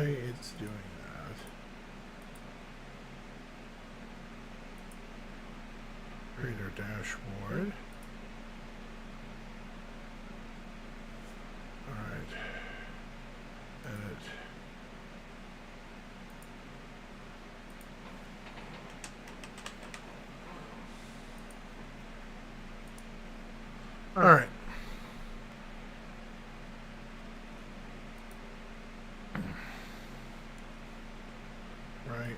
why it's doing that. Create our dashboard. Alright. Edit. Alright. Right.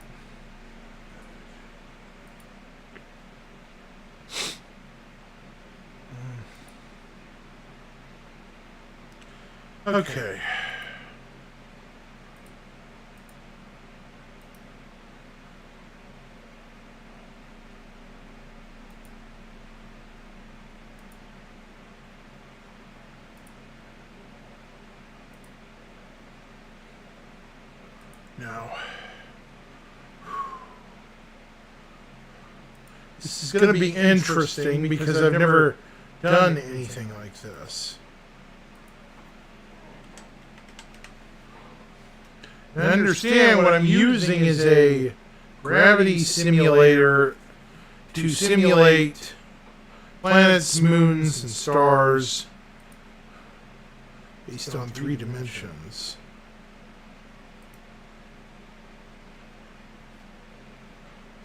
Okay. Now, this is going to be interesting because I've never done anything like this. And understand what I'm using is a gravity simulator to simulate planets, moons, and stars based on 3 dimensions.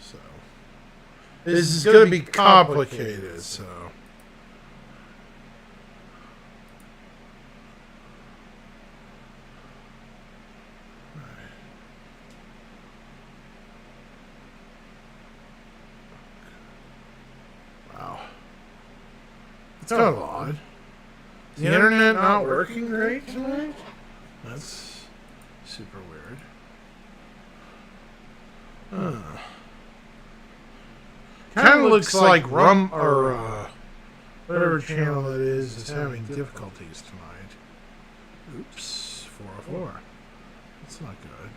So this is going to be complicated, so wow. It's kind of odd. Is the internet not working great tonight? That's super weird. Kind of looks like Rum or whatever channel that is having difficulties tonight. Oops, 404. That's not good.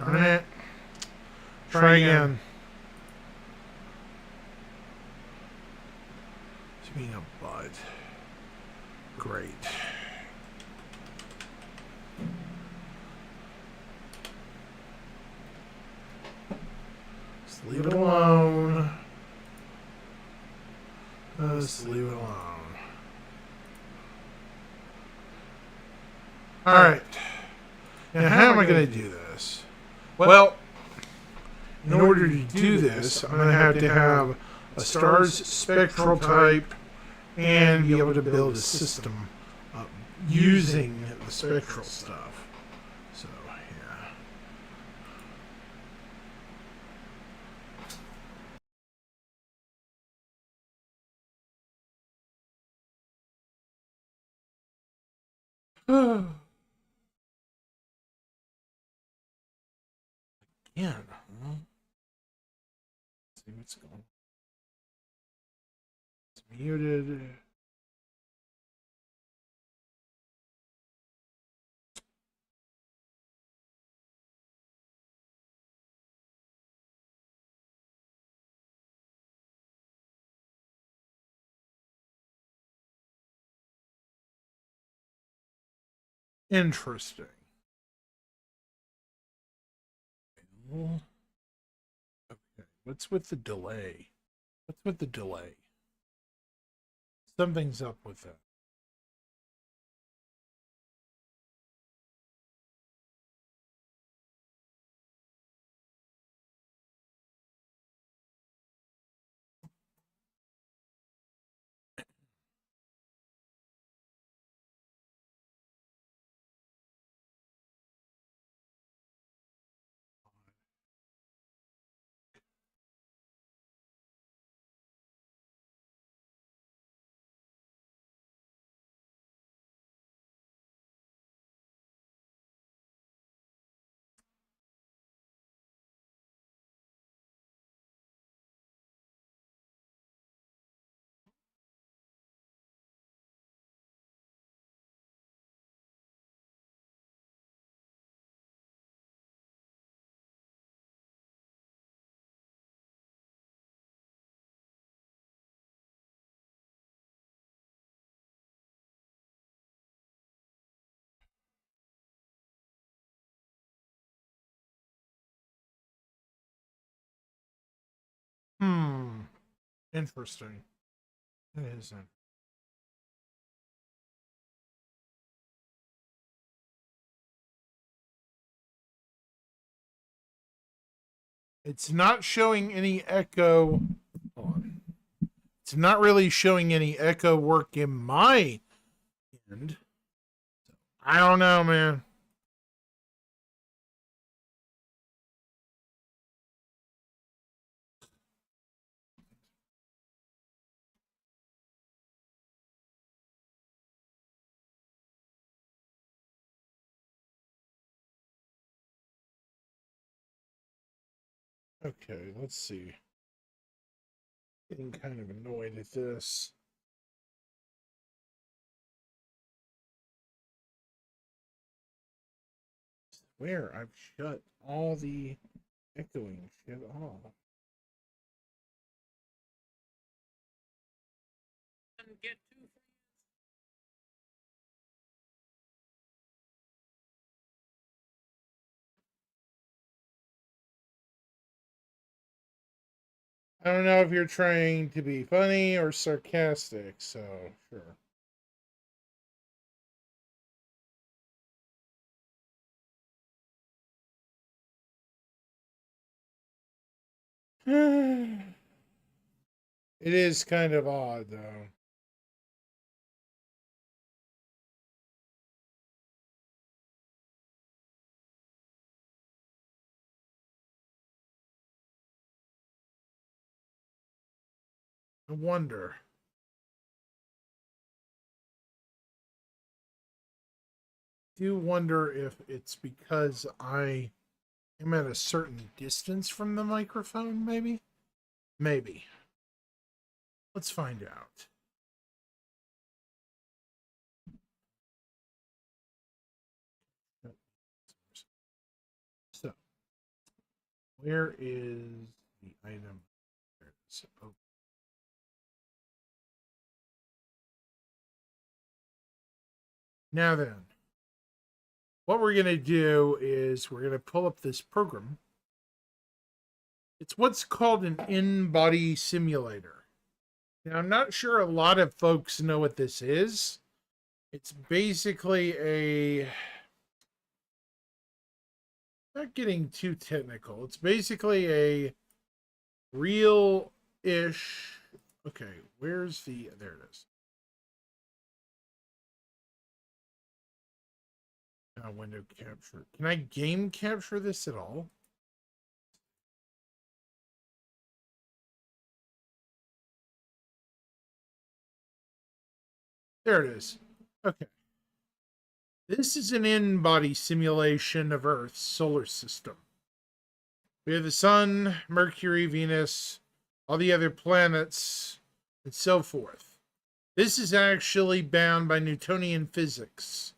Darn it. Try again. It's being a bud. Great. Just leave it alone. Just leave it alone. Alright. Now, how am I going to do this? Well, in order to do this, I'm going to have a star's spectral type and be able to build a system using the spectral stuff. So, yeah. Again, huh? Let's see what's going on. It's muted. Interesting. Okay, what's with the delay? What's with the delay? Something's up with that. Interesting. It isn't. It's not showing any echo. Hold on. It's not really showing any echo work in my end. I don't know, man. Okay, let's see. Getting kind of annoyed at this. Where I've shut all the echoing shit off. I don't know if you're trying to be funny or sarcastic, so sure. It is kind of odd, though. I wonder. Do wonder if it's because I am at a certain distance from the microphone, maybe? Maybe. Let's find out. So, where is the item? There it is. Oh. Now then, what we're going to do is we're going to pull up this program. It's what's called an in-body simulator. Now, I'm not sure a lot of folks know what this is. It's basically a... Not getting too technical. It's basically a real-ish... Okay, where's the... There it is. Window capture. Can I game capture this at all? There it is. Okay. This is an in-body simulation of Earth's solar system. We have the Sun, Mercury, Venus, all the other planets, and so forth. This is actually bound by Newtonian physics.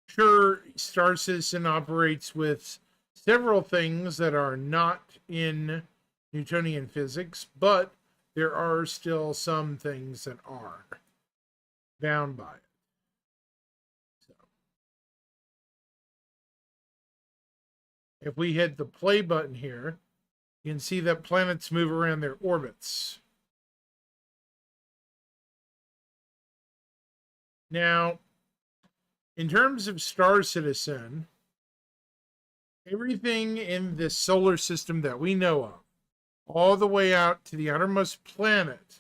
Sure, Star Citizen operates with several things that are not in Newtonian physics, but there are still some things that are bound by it. So, if we hit the play button here, you can see that planets move around their orbits. Now, in terms of Star Citizen, everything in this solar system that we know of, all the way out to the outermost planet,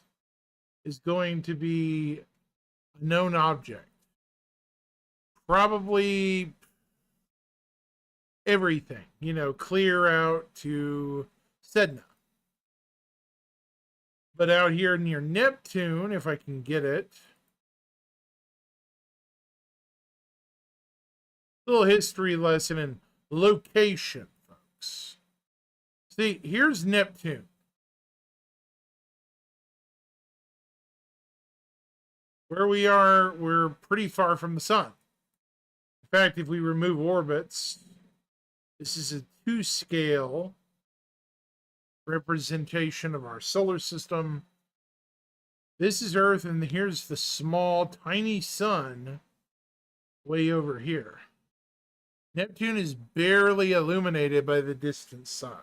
is going to be a known object. Probably everything, clear out to Sedna. But out here near Neptune, if I can get it, little history lesson in location, folks. See, here's Neptune. Where we are, we're pretty far from the sun. In fact, if we remove orbits, this is a 2-scale representation of our solar system. This is Earth, and here's the small, tiny sun way over here. Neptune is barely illuminated by the distant sun.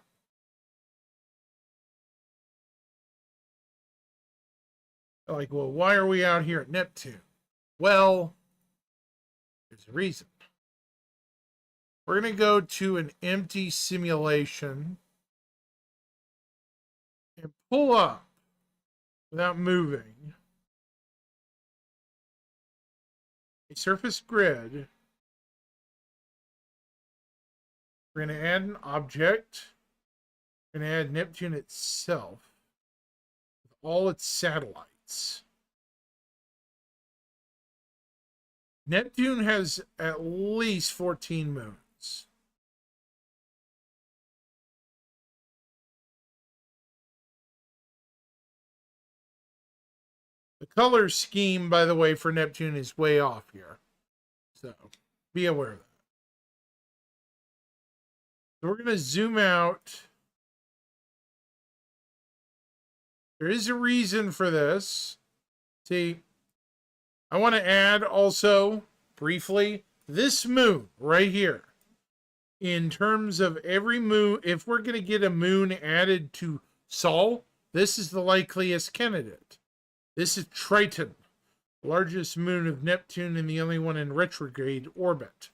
Like, well, why are we out here at Neptune? Well, there's a reason. We're going to go to an empty simulation and pull up without moving a surface grid. We're going to add an object. We're going to add Neptune itself with all its satellites. Neptune has at least 14 moons. The color scheme, by the way, for Neptune is way off here. So be aware of that. So we're going to zoom out. There is a reason for this. See, I want to add also, briefly, this moon right here. In terms of every moon, if we're going to get a moon added to Sol, this is the likeliest candidate. This is Triton, largest moon of Neptune and the only one in retrograde orbit.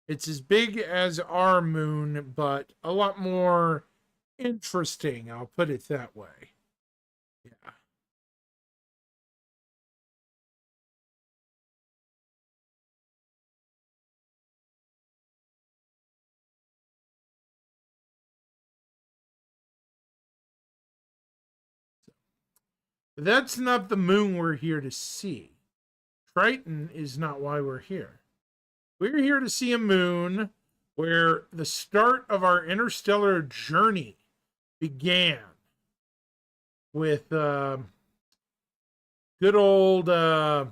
It's as big as our moon, but a lot more interesting, I'll put it that way. Yeah. That's not the moon we're here to see. Triton is not why we're here. We're here to see a moon where the start of our interstellar journey began with good old oh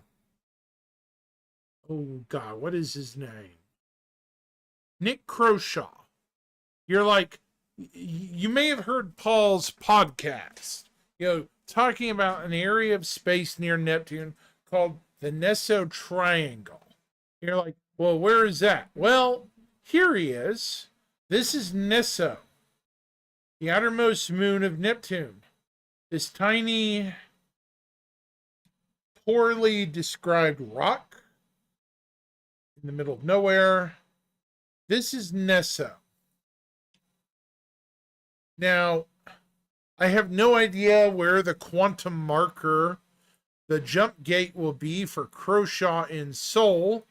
god, what is his name? Nick Croshaw. You're like, you may have heard Paul's podcast, talking about an area of space near Neptune called the Neso Triangle. You're like, well, where is that? Well, here he is. This is Neso, the outermost moon of Neptune. This tiny, poorly described rock in the middle of nowhere. This is Neso. Now, I have no idea where the quantum marker, the jump gate, will be for Croshaw in Sol,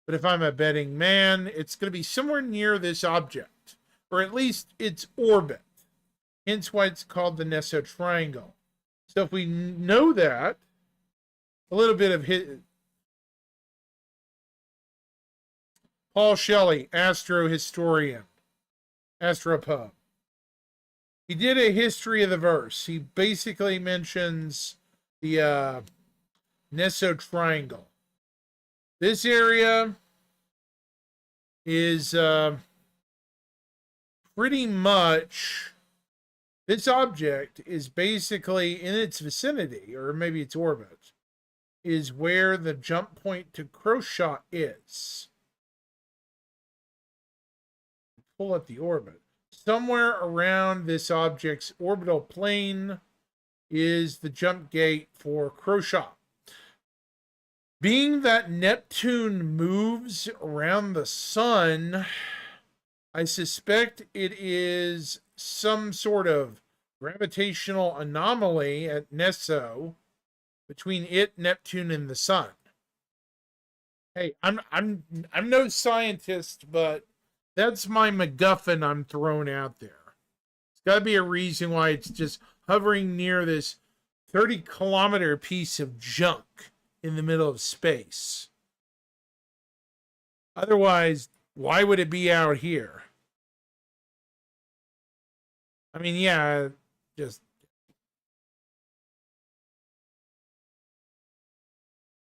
but if I'm a betting man, it's going to be somewhere near this object, or at least its orbit. Hence why it's called the Neso Triangle. So if we know that, a little bit of Paul Shelley, astrohistorian, astropub. He did a history of the verse. He basically mentions the Neso Triangle. This area is pretty much, this object is basically in its vicinity, or maybe its orbit, is where the jump point to Croshaw is. Pull up the orbit. Somewhere around this object's orbital plane is the jump gate for Croshaw. Being that Neptune moves around the sun, I suspect it is some sort of gravitational anomaly at Neso between it, Neptune, and the sun. Hey, I'm no scientist, but that's my MacGuffin I'm throwing out there. It's got to be a reason why it's just hovering near this 30-kilometer piece of junk in the middle of space. Otherwise, why would it be out here? I mean, yeah, just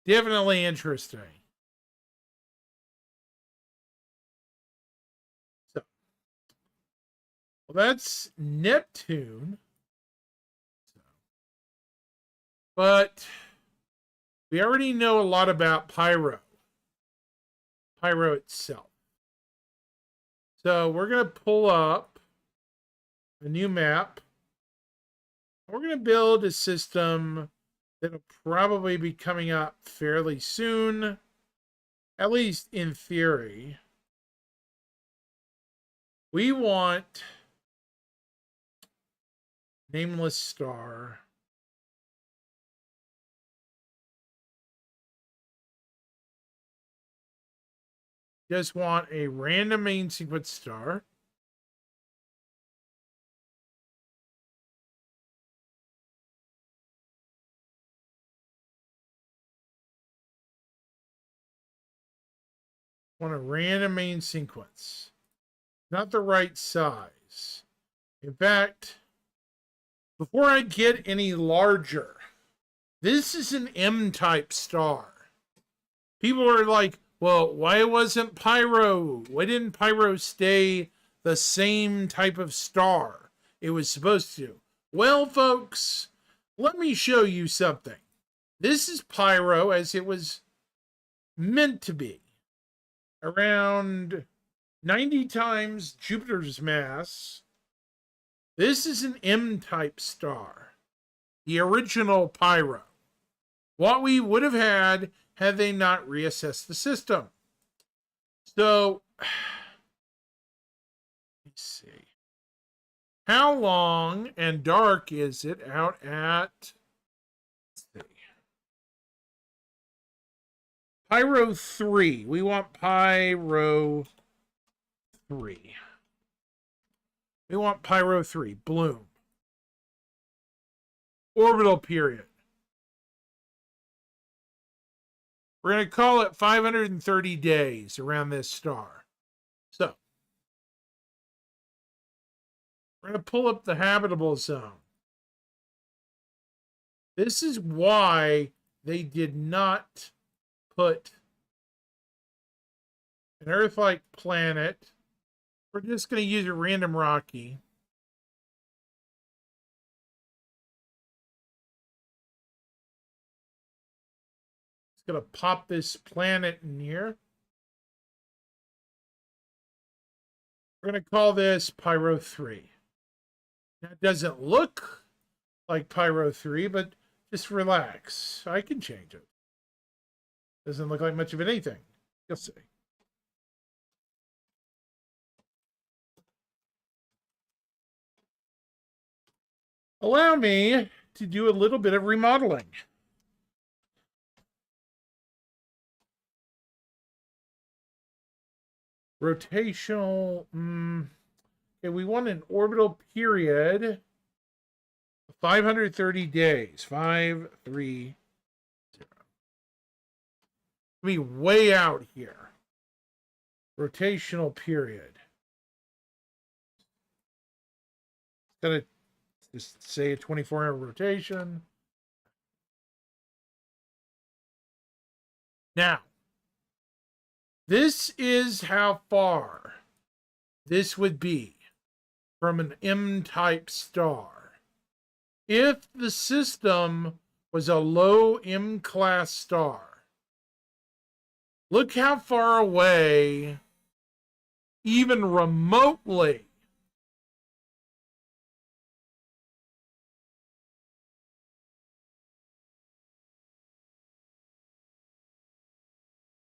definitely interesting. So, well, that's Neptune. But we already know a lot about Pyro itself. So we're going to pull up a new map. We're going to build a system that'll probably be coming up fairly soon, at least in theory. We want nameless star. Just want a random main sequence star. Want a random main sequence. Not the right size. In fact, before I get any larger, this is an M-type star. People are like, well, why wasn't Pyro? Why didn't Pyro stay the same type of star it was supposed to? Well, folks, let me show you something. This is Pyro as it was meant to be. Around 90 times Jupiter's mass. This is an M-type star. The original Pyro. What we would have had they not reassessed the system. So, let's see. How long and dark is it out at, let's see, Pyro 3. We want Pyro 3. We want Pyro 3. Bloom. Orbital period. We're going to call it 530 days around this star. So, we're going to pull up the habitable zone. This is why they did not put an Earth-like planet. We're just going to use a random Rocky. Going to pop this planet in here. We're going to call this Pyro 3. Now, it doesn't look like Pyro 3, but just relax. I can change it. Doesn't look like much of anything. You'll see. Allow me to do a little bit of remodeling. Rotational, okay, we want an orbital period of 530 days. 530. Be way out here. Rotational period. It's gonna just say a 24-hour rotation. Now, this is how far this would be from an M-type star. If the system was a low M-class star, look how far away, even remotely,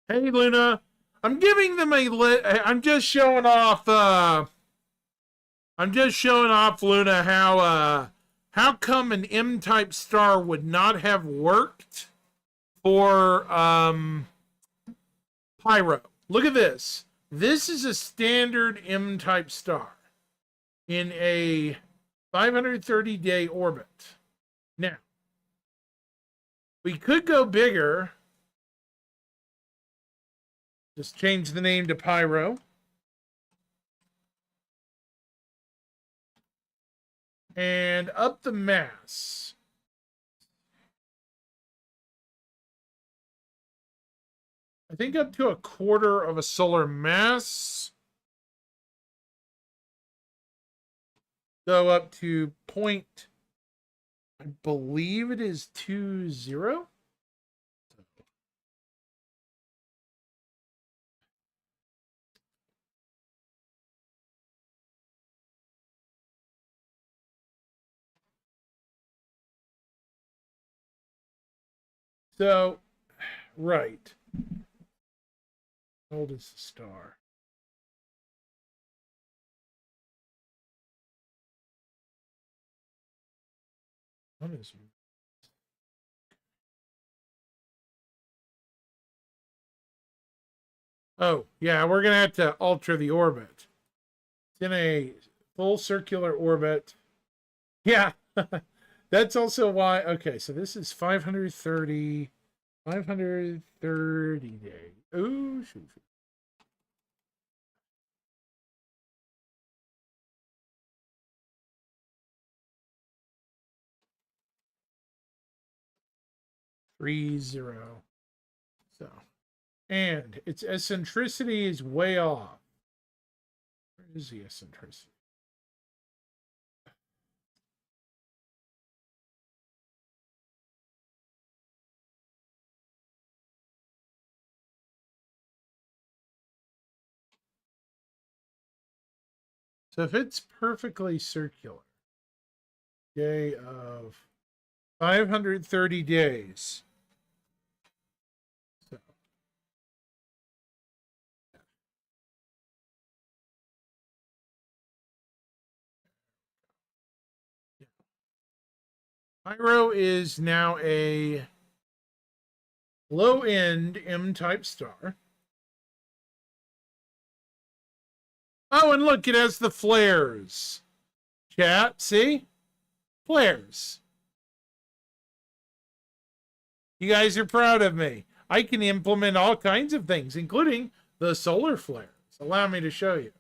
hey, Luna. I'm giving them I'm just showing off. I'm just showing off, Luna, how come an M-type star would not have worked for Pyro. Look at this. This is a standard M-type star in a 530-day orbit. Now, we could go bigger. Just change the name to Pyro. And up the mass. I think up to a quarter of a solar mass. Go up to point, I believe it is 20. So, right. How old is the star? What is it? Oh, yeah, we're going to have to alter the orbit. It's in a full circular orbit. Yeah, that's also why. Okay, so this is 530 days. Oh, shoot. Three zero. So, and its eccentricity is way off. Where is the eccentricity? So if it's perfectly circular, day of 530 days. So, yeah. Pyro is now a low-end M-type star. Oh, and look, it has the flares. Chat, see? Flares. You guys are proud of me. I can implement all kinds of things, including the solar flares. Allow me to show you.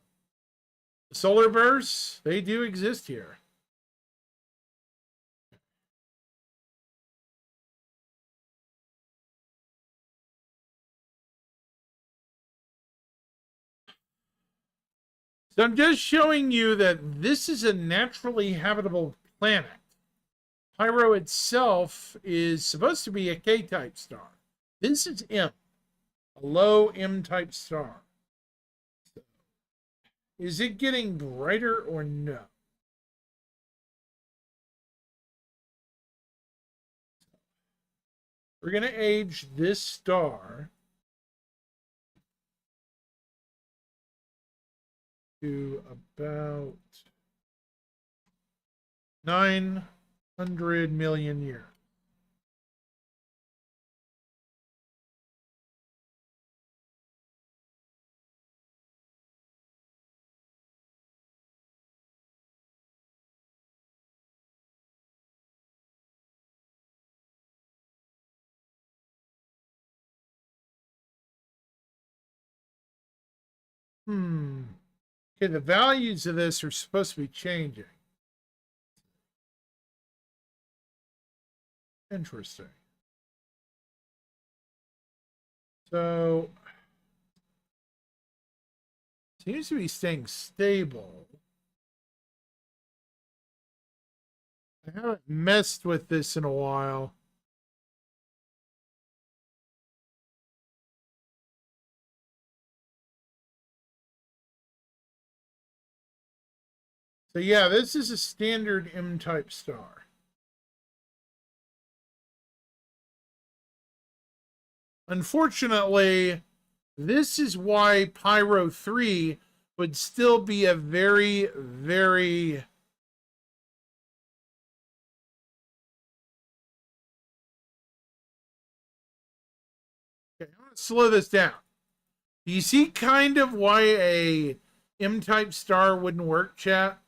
The solar bursts, they do exist here. So I'm just showing you that this is a naturally habitable planet. Pyro itself is supposed to be a K-type star. This is M, a low M-type star. So, is it getting brighter or no? We're going to age this star to about 900 million years. Okay, the values of this are supposed to be changing. Interesting. So, seems to be staying stable. I haven't messed with this in a while. So yeah, this is a standard M-type star. Unfortunately, this is why Pyro 3 would still be a very, very... Okay, I'm going to slow this down. Do you see kind of why a M-type star wouldn't work, chat?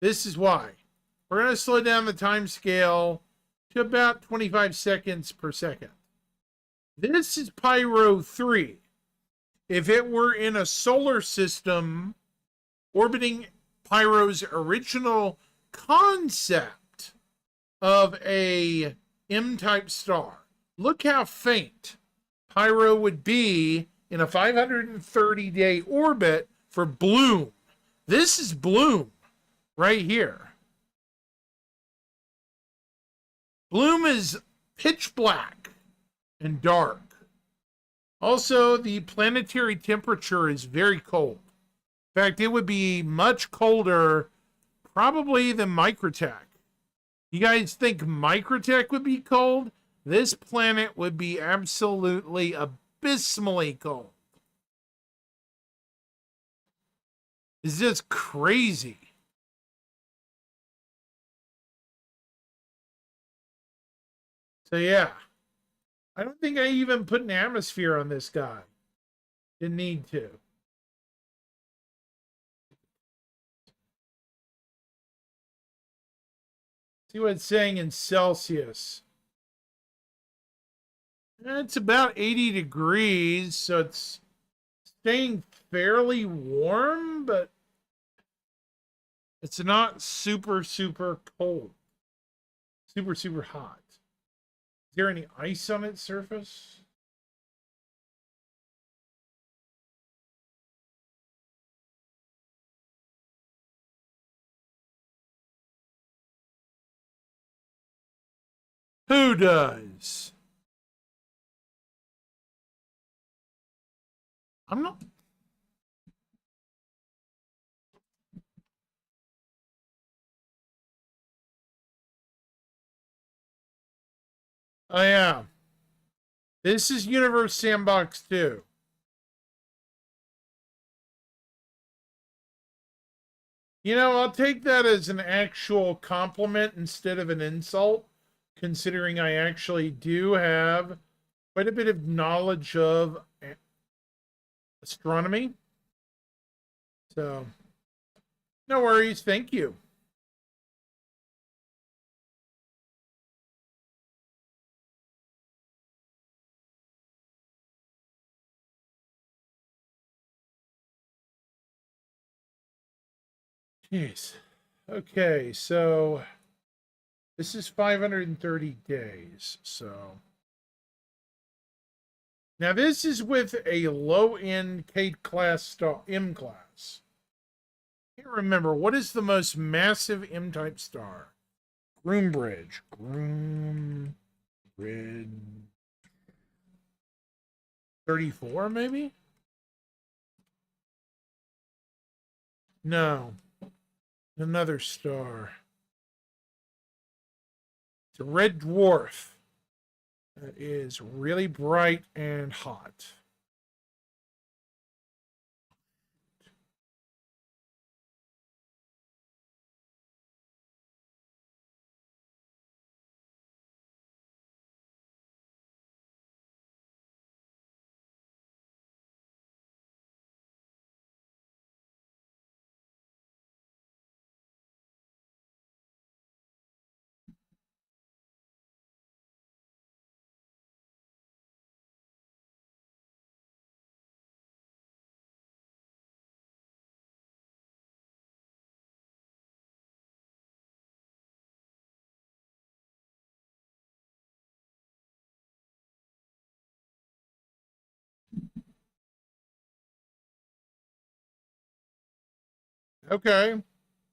This is why. We're going to slow down the time scale to about 25 seconds per second. This is Pyro 3. If it were in a solar system orbiting Pyro's original concept of a M-type star, look how faint Pyro would be in a 530-day orbit for Bloom. This is Bloom right here. Bloom is pitch black and dark. Also, the planetary temperature is very cold. In fact, it would be much colder probably than Microtech. You guys think Microtech would be cold? this planet would be absolutely abysmally cold. It's just crazy. So yeah, I don't think I even put an atmosphere on this guy. Didn't need to. See what it's saying in Celsius. It's about 80 degrees, so it's staying fairly warm, but it's not super, super cold. Super, super hot. Is there any ice on its surface? Who does? I'm not. Oh, yeah. This is Universe Sandbox 2. You know, I'll take that as an actual compliment instead of an insult, considering I actually do have quite a bit of knowledge of astronomy. So, no worries. Thank you. Jeez. Okay, so this is 530 days. So now this is with a low-end K class star, M class. I can't remember what is the most massive M-type star. Groombridge. Groombridge. 34, maybe? No. Another star. It's a red dwarf that is really bright and hot. Okay.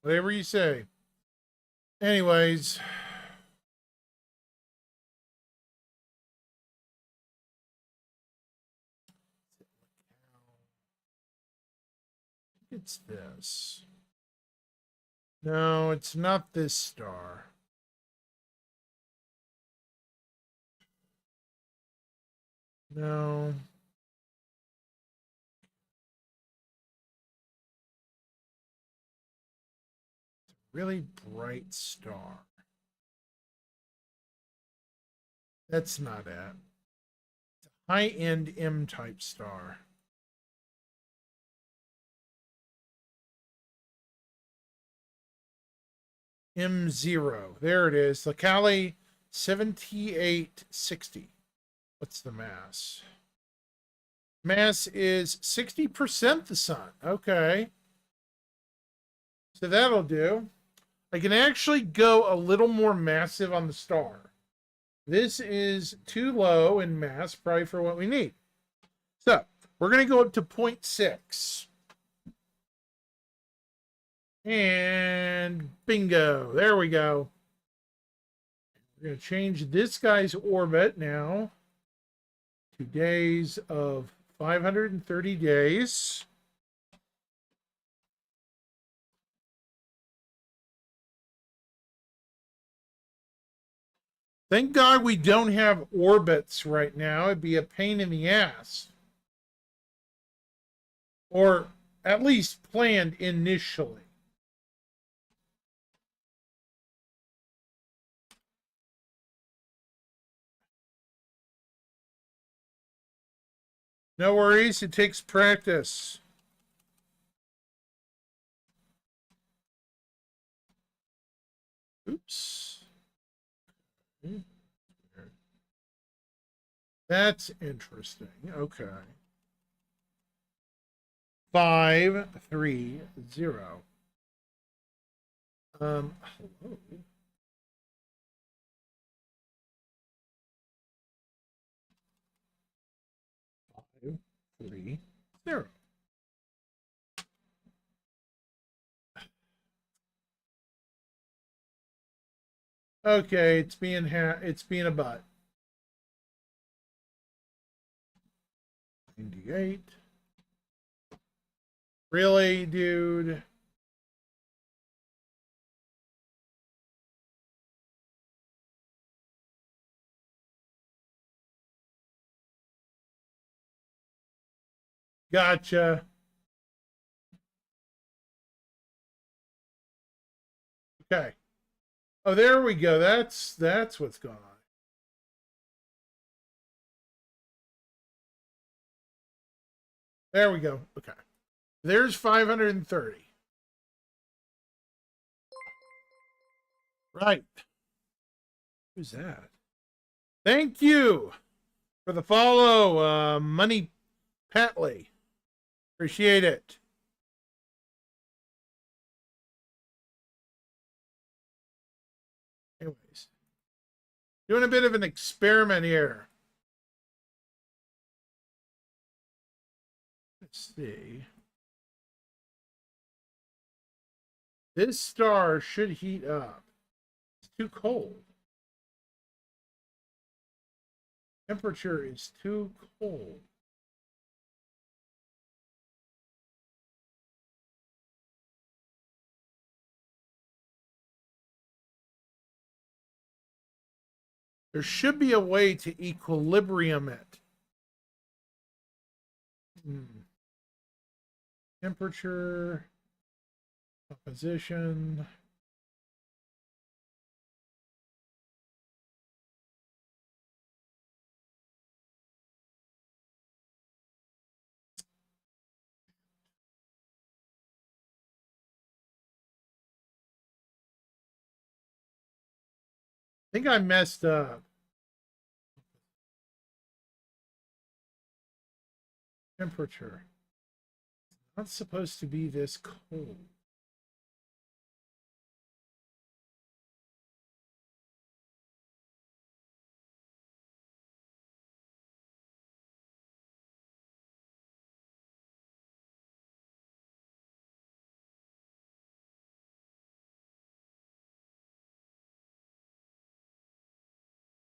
Whatever you say. Anyways. It's this. No, it's not this star. No. Really bright star. That's not it. It's a high-end M-type star. M0. There it is. Lacali 7860. What's the mass? Mass is 60% the sun. Okay. So that'll do. I can actually go a little more massive on the star. This is too low in mass, probably for what we need. So we're going to go up to 0.6. And bingo. There we go. We're going to change this guy's orbit now to days of 530 days. Thank God we don't have orbits right now. It'd be a pain in the ass. Or at least planned initially. No worries, it takes practice. Oops. That's interesting. Okay. 530. Hello. 530. Okay, it's being a butt. 98. Really, dude? Gotcha. Okay. Oh, there we go. That's what's going on. There we go. Okay. There's 530. Right. Who's that? Thank you for the follow, Money Patley. Appreciate it. Anyways, doing a bit of an experiment here. Let's see. This star should heat up. It's too cold. Temperature is too cold. There should be a way to equilibrium it. Temperature, composition. I think I messed up. Temperature. It's not supposed to be this cold.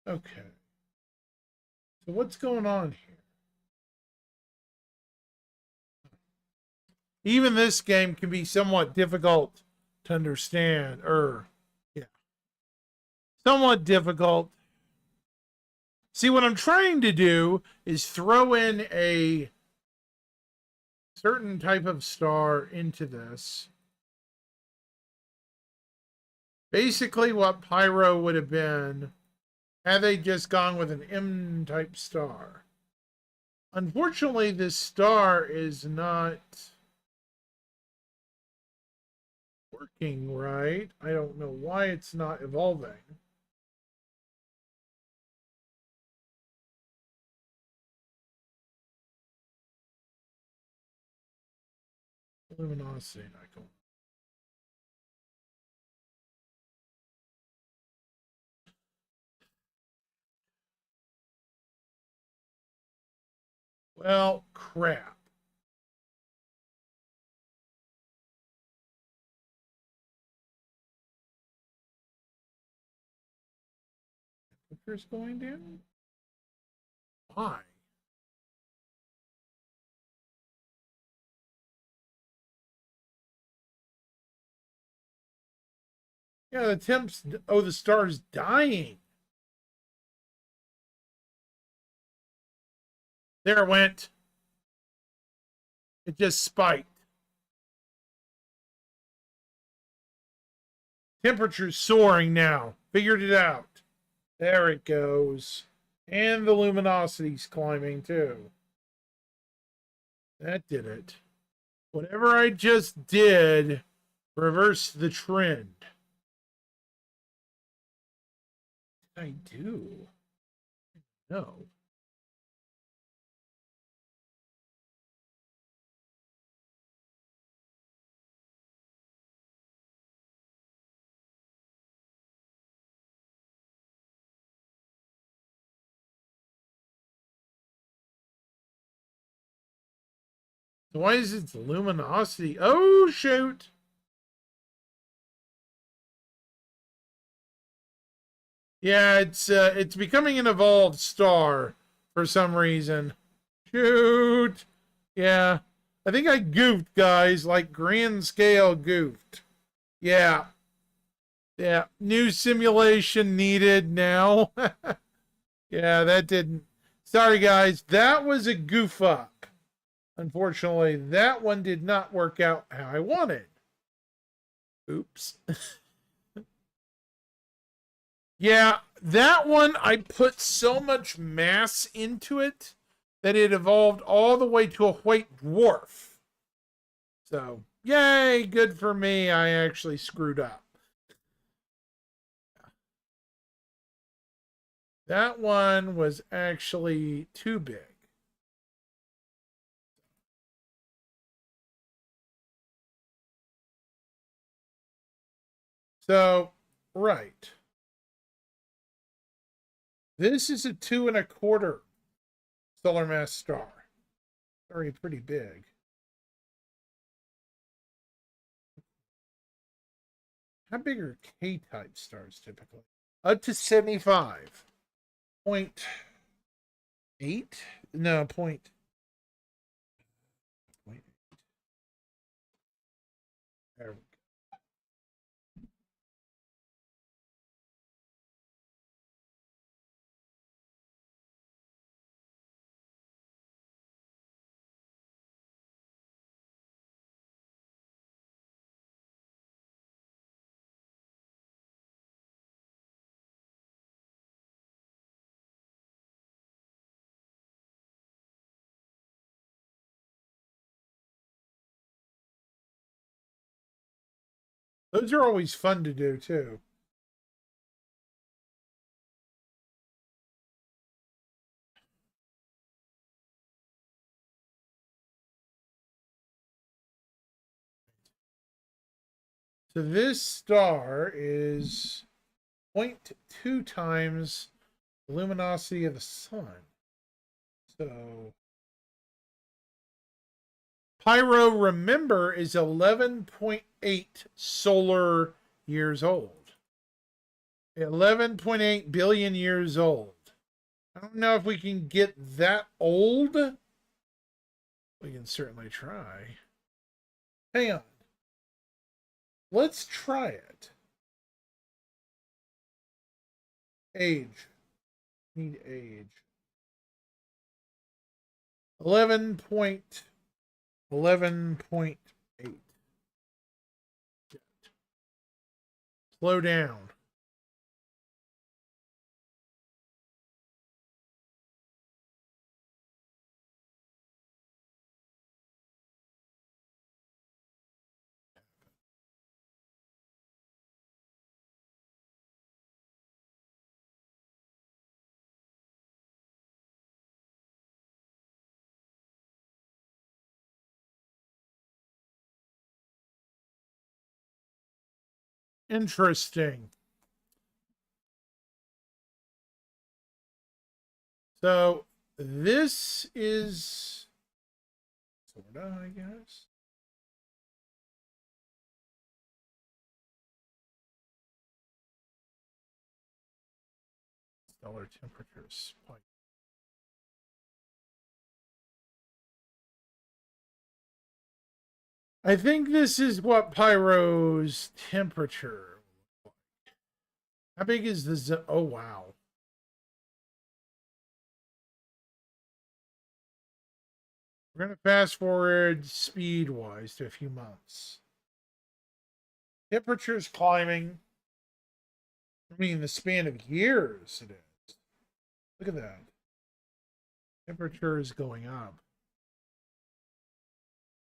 Okay. So what's going on here? Even this game can be somewhat difficult to understand, yeah, somewhat difficult. See, what I'm trying to do is throw in a certain type of star into this. Basically, what Pyro would have been had they just gone with an M type star. Unfortunately, this star is not working right. I don't know why it's not evolving. Luminosity not going. Well, crap. Temperature's going down? Why? Yeah, the temps. Oh, the star's dying. There it went. It just spiked. Temperature's soaring now. Figured it out. There it goes. And the luminosity's climbing too. That did it. Whatever I just did reversed the trend. I do. No. Why is it luminosity? Oh, shoot. Yeah, it's becoming an evolved star for some reason. Shoot. Yeah. I think I goofed, guys, like grand scale goofed. Yeah. Yeah. New simulation needed now. Yeah, that didn't. Sorry, guys. That was a goof up. Unfortunately, that one did not work out how I wanted. Oops. Yeah, that one I put so much mass into it that it evolved all the way to a white dwarf. So, yay, good for me. I actually screwed up. That one was actually too big. So, right. This is a 2.25 solar mass star. Very pretty big. How big are K-type stars typically? Up to 75.8? No, point. There we go. Those are always fun to do too. So this star is 0.2 times the luminosity of the sun. So Pyro, remember, is 11.8 solar years old. 11.8 billion years old. I don't know if we can get that old. We can certainly try. Hang on. Let's try it. Age. Need age. 11.8. Slow down. Interesting. So this is sorta, I guess. Stellar temperature spike. I think this is what Pyro's temperature. How big is the zone? Oh, wow. We're going to fast forward speed-wise to a few months. Temperature's climbing. I mean, the span of years it is. Look at that. Temperature is going up.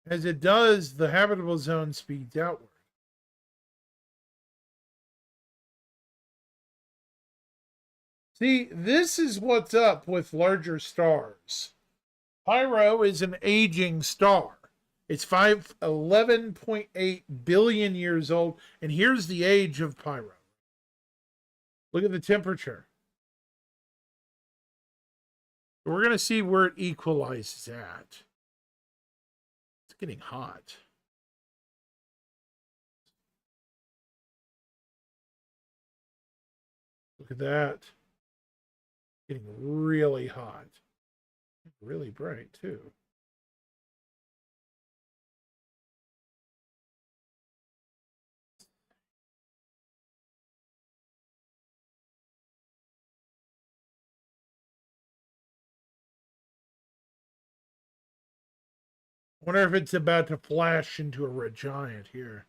As it does, the habitable zone speeds outward. See, this is what's up with larger stars. Pyro is an aging star. It's 11.8 billion years old, and here's the age of Pyro. Look at the temperature. We're going to see where it equalizes at. It's getting hot. Look at that. Getting really hot. Really bright, too. I wonder if it's about to flash into a red giant here.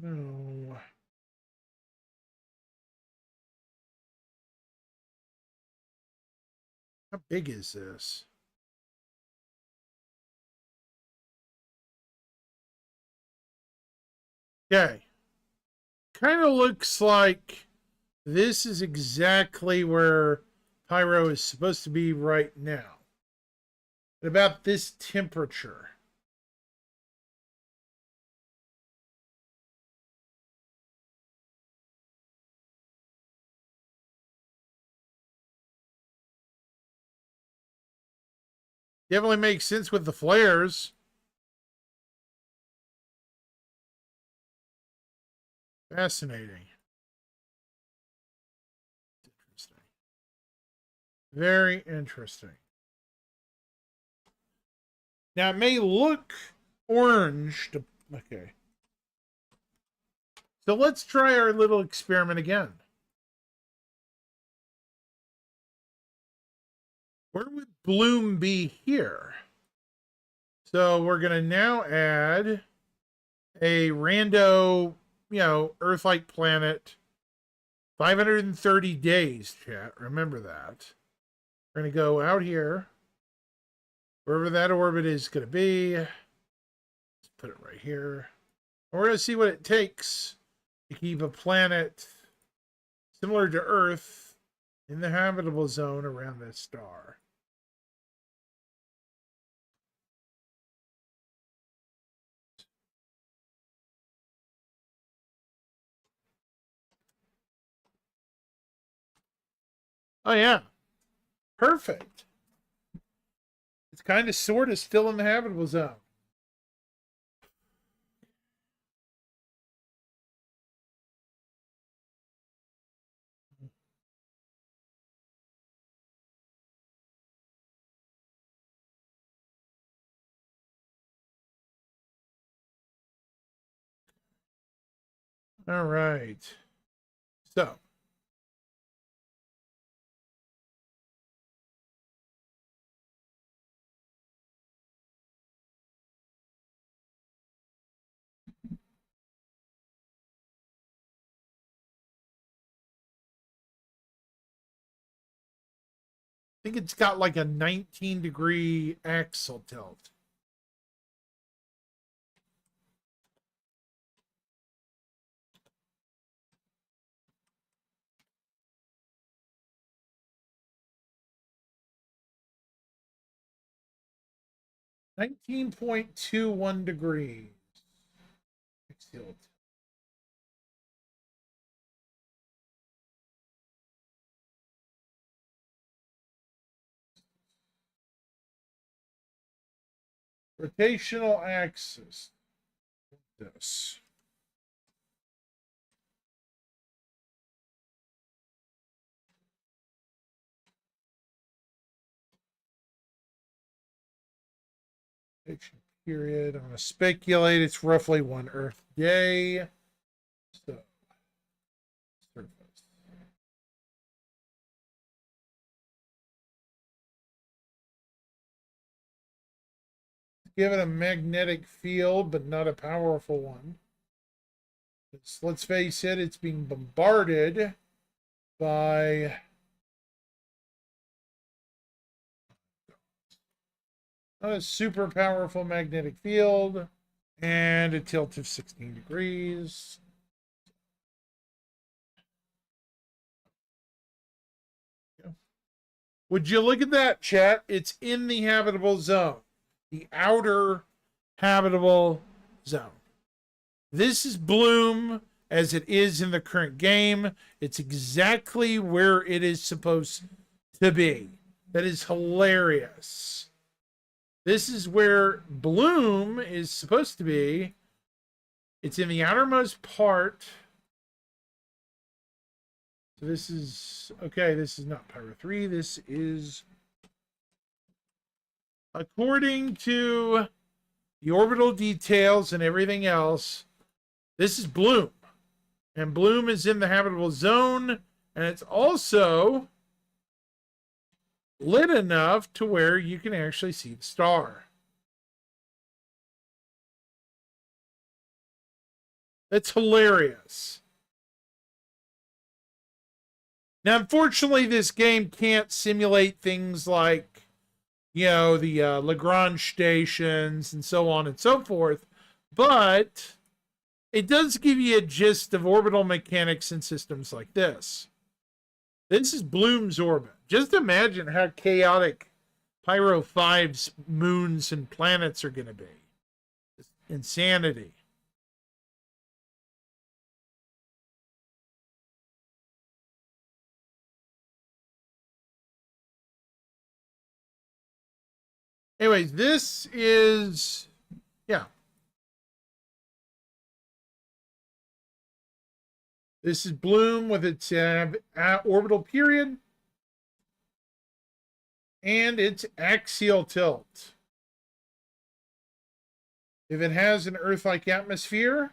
No. How big is this? Okay. Kind of looks like this is exactly where Pyro is supposed to be right now. At about this temperature. Definitely makes sense with the flares. Fascinating. Interesting. Very interesting. Now, it may look orange to... Okay. So let's try our little experiment again. Where would bloom be here? So we're going to now add a rando, Earth-like planet. 530 days, chat. Remember that. We're going to go out here. Wherever that orbit is going to be. Let's put it right here. We're going to see what it takes to keep a planet similar to Earth in the habitable zone around this star. Oh, yeah. Perfect. It's kind of sort of still in the habitable zone. All right. So. I think it's got like a 19-degree axial tilt. $19.21 degrees. Axial. Rotational axis. This. Period. I'm going to speculate it's roughly 1 Earth day. So, surface. give it a magnetic field, but not a powerful one. Let's face it, it's being bombarded by a super powerful magnetic field and a tilt of 16 degrees. Would you look at that, chat? It's in the habitable zone, the outer habitable zone. This is Bloom as it is in the current game. It's exactly where it is supposed to be. That is hilarious. This is where Bloom is supposed to be. It's in the outermost part. So this is, okay, this is not Pyro 3. This is, according to the orbital details and everything else, this is Bloom. And Bloom is in the habitable zone. And it's also lit enough to where you can actually see the star. That's hilarious. Now, unfortunately, this game can't simulate things like, you know, the Lagrange stations and so on and so forth, but it does give you a gist of orbital mechanics in systems like this. This is Bloom's orbit. Just imagine how chaotic Pyro 5's moons and planets are going to be. It's insanity. Anyways, this is, yeah. This is Bloom with its orbital period and its axial tilt. If it has an Earth-like atmosphere,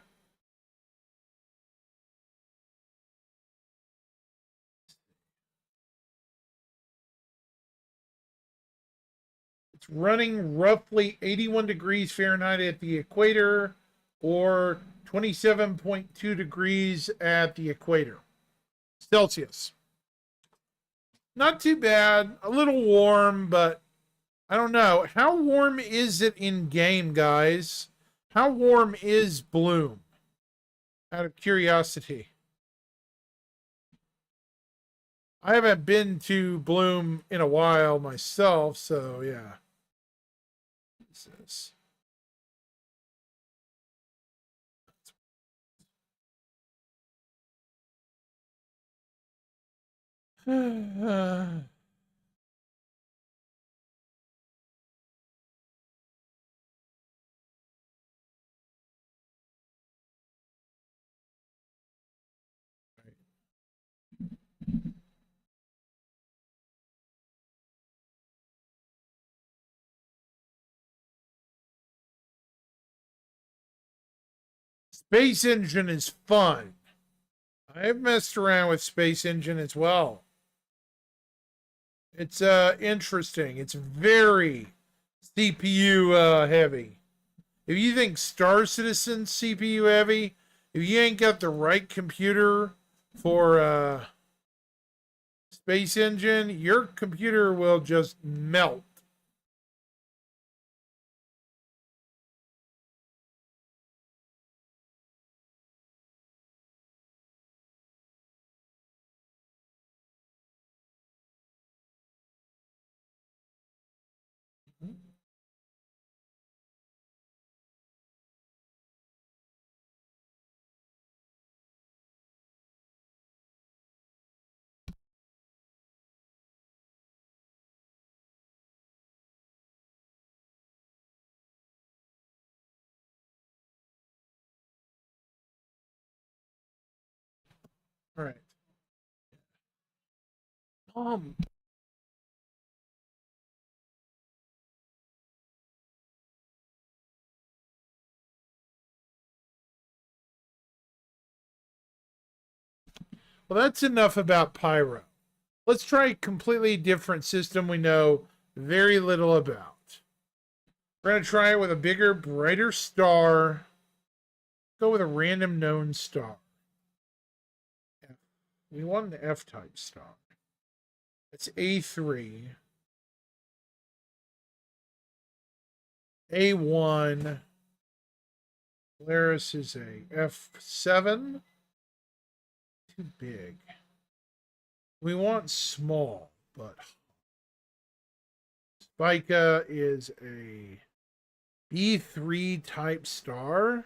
it's running roughly 81 degrees Fahrenheit at the equator, or 27.2 degrees at the equator. Celsius. Not too bad. A little warm, but I don't know. How warm is it in game, guys? How warm is Bloom? Out of curiosity. I haven't been to Bloom in a while myself, so yeah. This is... Space Engine is fun. I've messed around with Space Engine as well. It's interesting. It's very CPU heavy. If you think Star Citizen's CPU heavy, if you ain't got the right computer for Space Engine, your computer will just melt. All right. Well, that's enough about Pyro. Let's try a completely different system we know very little about. We're going to try it with a bigger, brighter star. Go with a random known star. We want an F-type star. It's A3. A1. Polaris is a F7. Too big. We want small, but Spica is a B3 type star.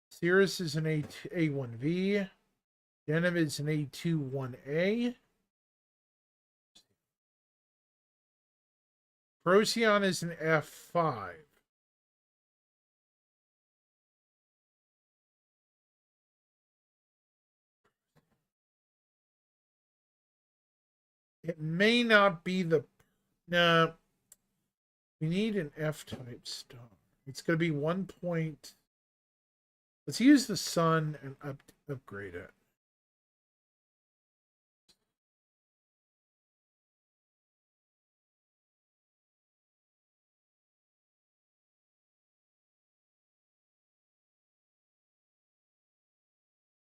Cirrus is an A1V. Deneb is an A21A. Procyon is an F5. It may not be the... No. We need an F-type star. It's going to be 1 point... Let's use the sun and upgrade it.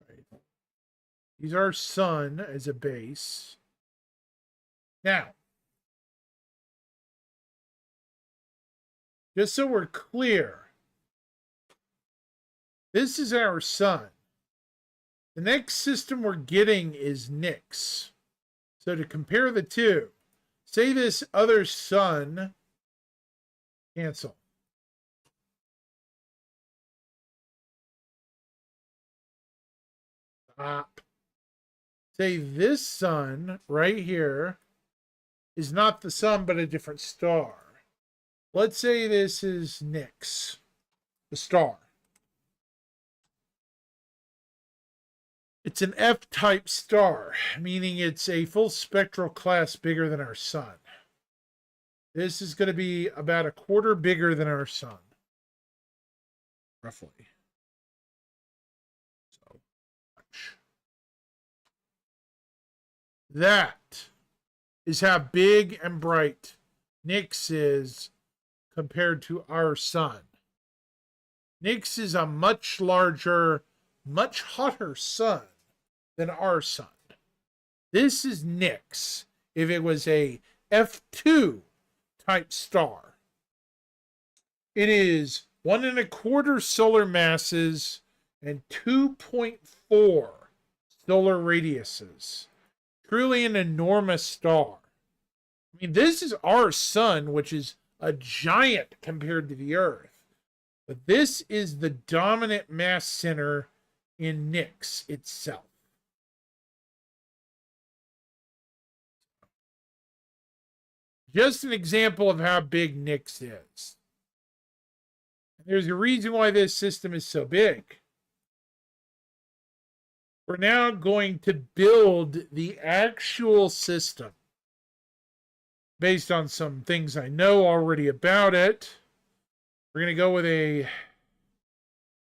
Right. Use our sun as a base. Now, just so we're clear, this is our sun. The next system we're getting is Nix. So to compare the two, say this other sun, cancel. Stop. Say this sun right here is not the sun, but a different star. Let's say this is Nix, the star. It's an F-type star, meaning it's a full spectral class bigger than our sun. This is going to be about a quarter bigger than our sun, roughly. So much. That is how big and bright Nix is compared to our sun. Nix is a much larger, much hotter sun than our sun. This is Nix if it was a F2 type star. It is 1 1/4 solar masses and 2.4 solar radiuses. Truly an enormous star. I mean, this is our sun, which is a giant compared to the Earth. But this is the dominant mass center in Nix itself. Just an example of how big Nix is. There's a reason why this system is so big. We're now going to build the actual system based on some things I know already about it. We're going to go with a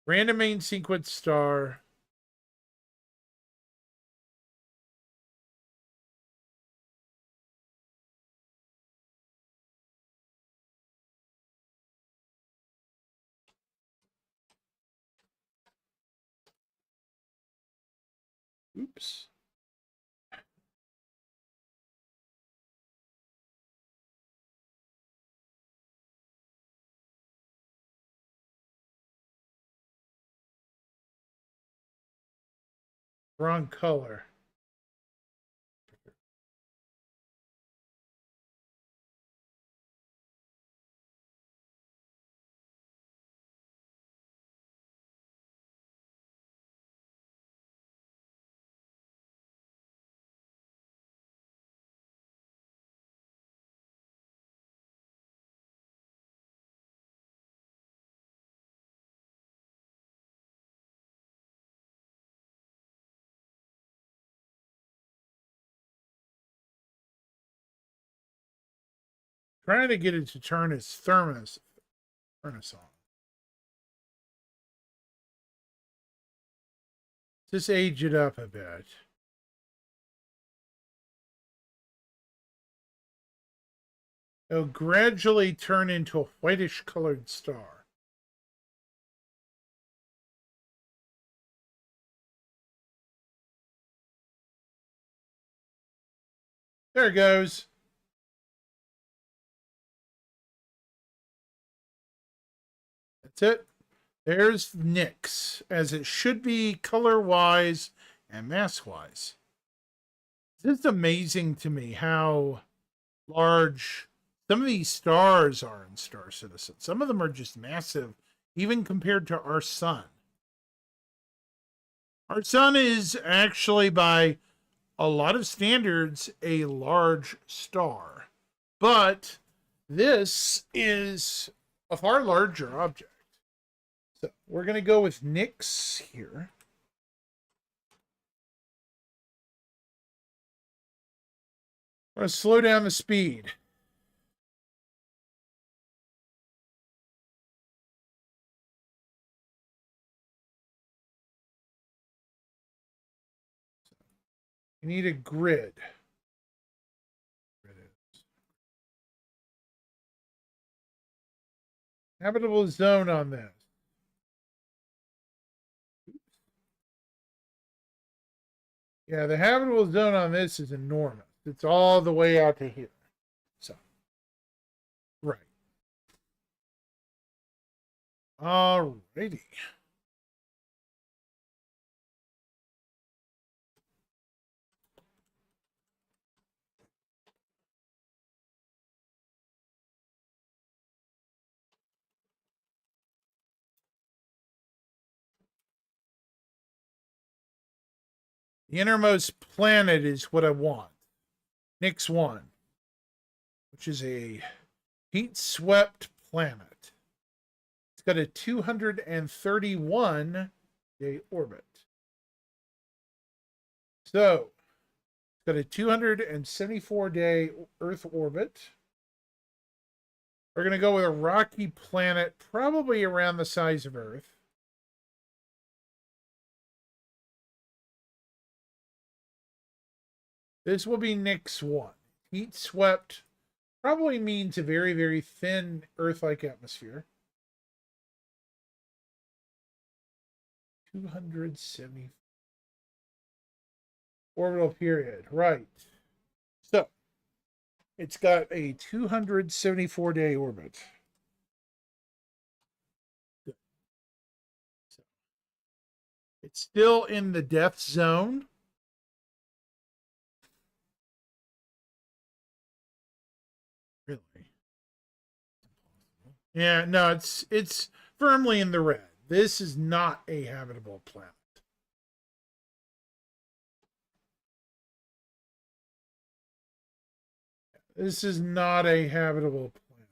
random main sequence star. Oops. Wrong color. Trying to get it to turn its furnace on. Just age it up a bit. It'll gradually turn into a whitish colored star. There it goes. That's it. There's Nix, as it should be color-wise and mass-wise. It's amazing to me how large some of these stars are in Star Citizen. Some of them are just massive, even compared to our sun. Our sun is actually, by a lot of standards, a large star. But this is a far larger object. So we're going to go with Nix here. I'm going to slow down the speed. You need a grid. Habitable zone on this. Yeah, the habitable zone on this is enormous. It's all the way out to here. So, right. Alrighty. The innermost planet is what I want. Nix 1, which is a heat-swept planet. It's got a 231-day orbit. So, it's got a 274-day Earth orbit. We're going to go with a rocky planet, probably around the size of Earth. This will be Nix 1. Heat swept probably means a very, very thin Earth-like atmosphere. 270 orbital period. Right. So, it's got a 274-day orbit. Good. So, it's still in the death zone. Really? Yeah, no, it's firmly in the red. This is not a habitable planet. This is not a habitable planet.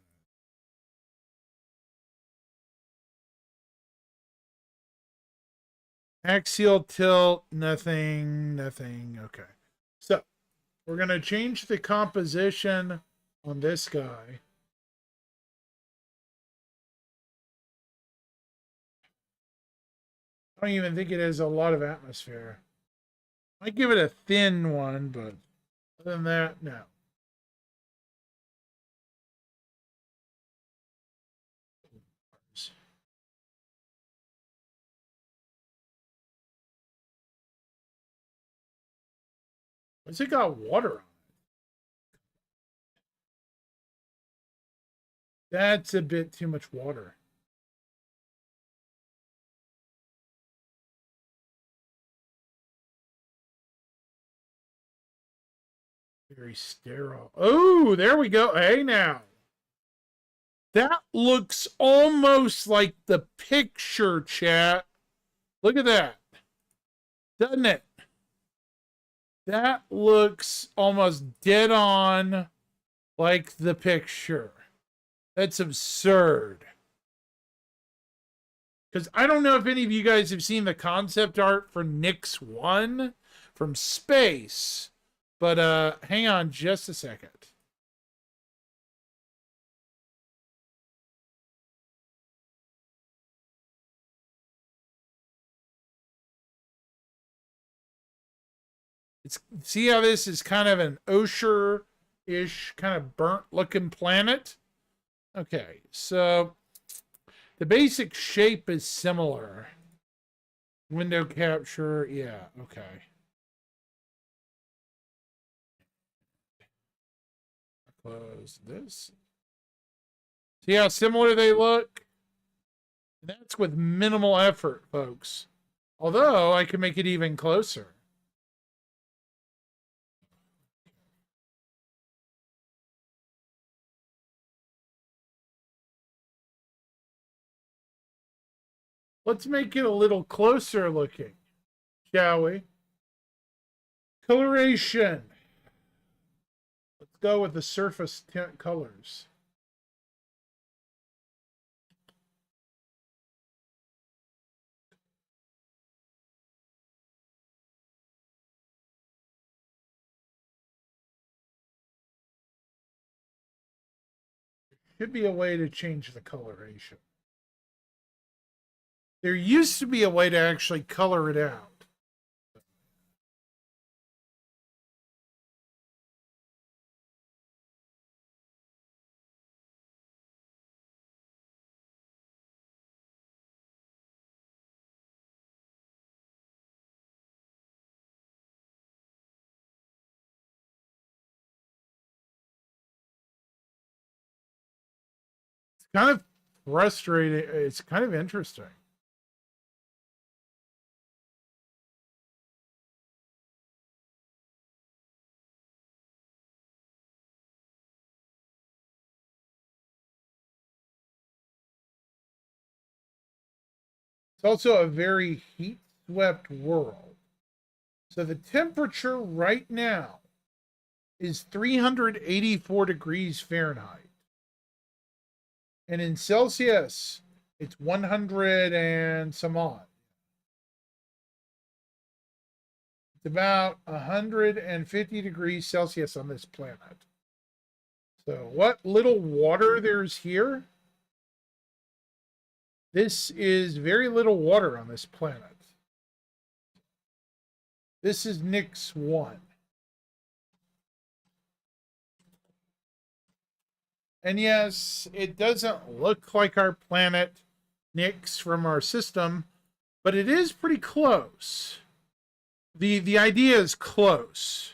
Axial tilt, nothing, nothing. Okay. So, we're going to change the composition on this guy. I don't even think it has a lot of atmosphere. I give it a thin one, but other than that, no. What's it got water on it? That's a bit too much water. Very sterile. Oh, there we go. Hey, now. That looks almost like the picture, chat. Look at that. Doesn't it? That looks almost dead on like the picture. That's absurd. Because I don't know if any of you guys have seen the concept art for Nix 1 from space. But hang on just a second. See how this is kind of an Osher ish, kind of burnt looking planet. Okay, so the basic shape is similar. Window capture, yeah, okay. Close this. See how similar they look? That's with minimal effort, folks. Although I can make it even closer. Let's make it a little closer looking, shall we? Coloration. Let's go with the surface tint colors. Should be a way to change the coloration. There used to be a way to actually color it out. It's kind of frustrating. It's kind of interesting. It's also a very heat swept world. So the temperature right now is 384 degrees Fahrenheit. And in Celsius, it's 100 and some odd. It's about 150 degrees Celsius on this planet. So, what little water there's here, this is very little water on this planet. This is Nix 1. And yes, it doesn't look like our planet Nix from our system, but it is pretty close. The idea is close.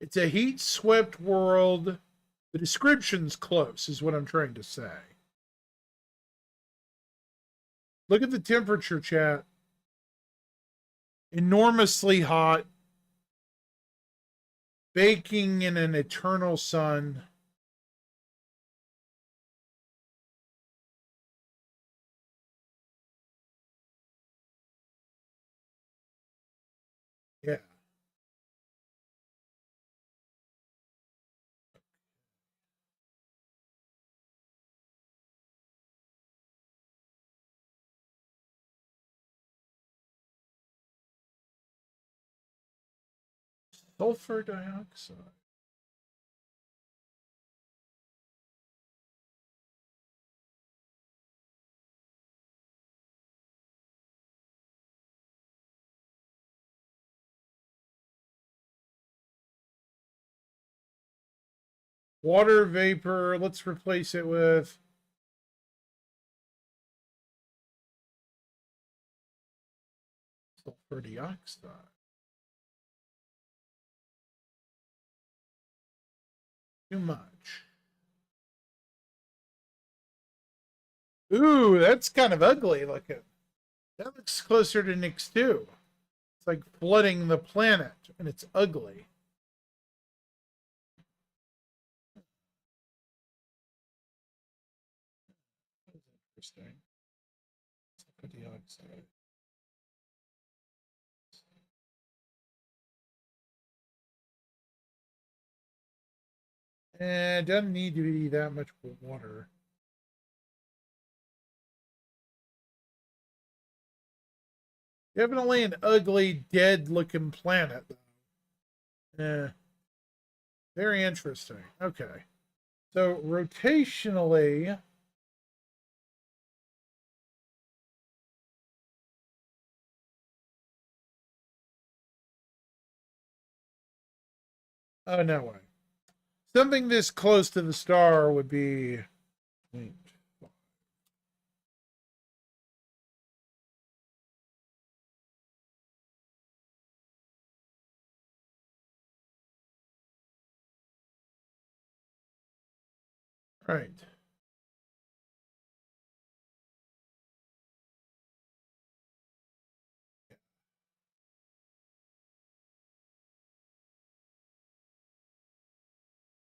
It's a heat swept world. The description's close, is what I'm trying to say. Look at the temperature, chat. Enormously hot. Baking in an eternal sun. Yeah. Sulfur dioxide. Water vapor. Let's replace it with sulfur dioxide. Too much. Ooh, that's kind of ugly looking. That looks closer to Nix 2. It's like flooding the planet, and it's ugly. Interesting. Sulfur dioxide. And it doesn't need to be that much water. Definitely an ugly, dead looking planet. Eh, very interesting. Okay. So rotationally, Oh, no way. Something this close to the star would be. Right.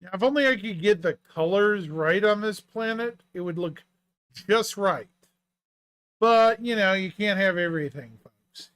Now, if only I could get the colors right on this planet, it would look just right. But, you can't have everything, folks.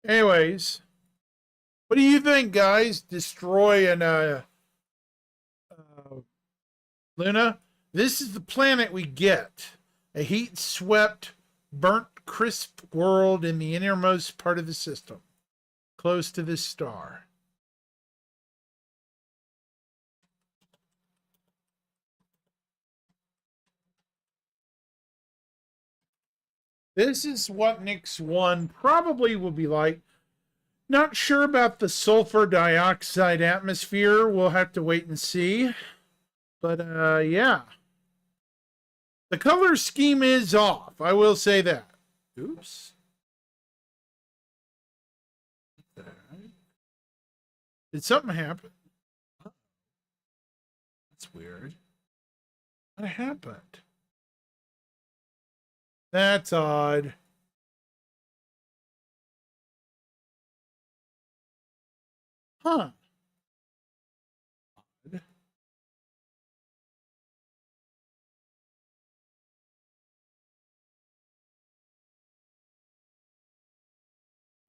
Anyways, what do you think, guys? Destroy an Luna? This is the planet we get. A heat swept, burnt, crisp world in the innermost part of the system, close to this star. This is what Nix 1 probably will be like. Not sure about the sulfur dioxide atmosphere. We'll have to wait and see. But yeah. The color scheme is off. I will say that. Oops. Did something happen? That's weird. What happened? That's odd. Huh.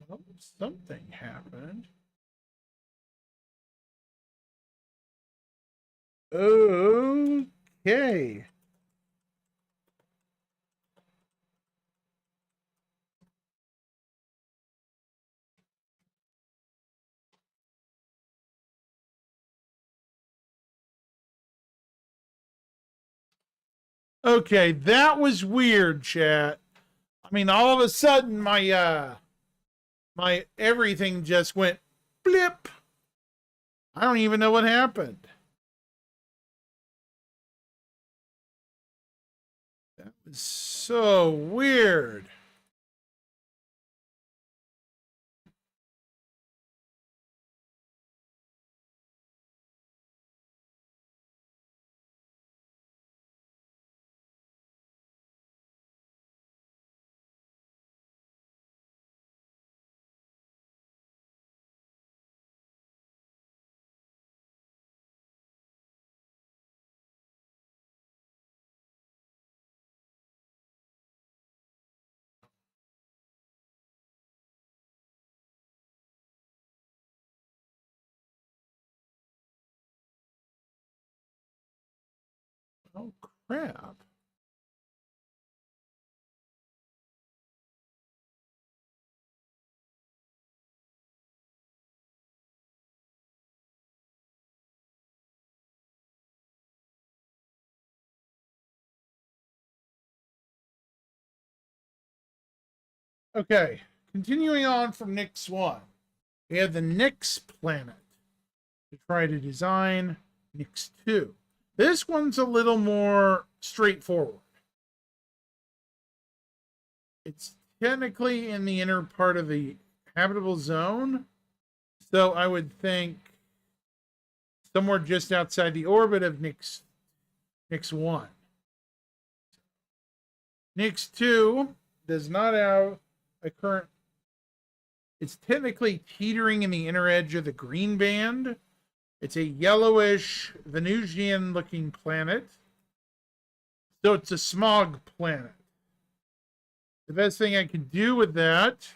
Well, something happened. Okay. Okay, that was weird, chat. I mean, all of a sudden my everything just went blip. I don't even know what happened. That was so weird. Oh crap. Okay, continuing on from Nix 1. We have the Nix planet to try to design. Nix 2. This one's a little more straightforward. It's technically in the inner part of the habitable zone, so I would think somewhere just outside the orbit of Nix 1. Nix 2 does not have a current. It's technically teetering in the inner edge of the green band. It's a yellowish Venusian looking planet. So it's a smog planet. the best thing I can do with that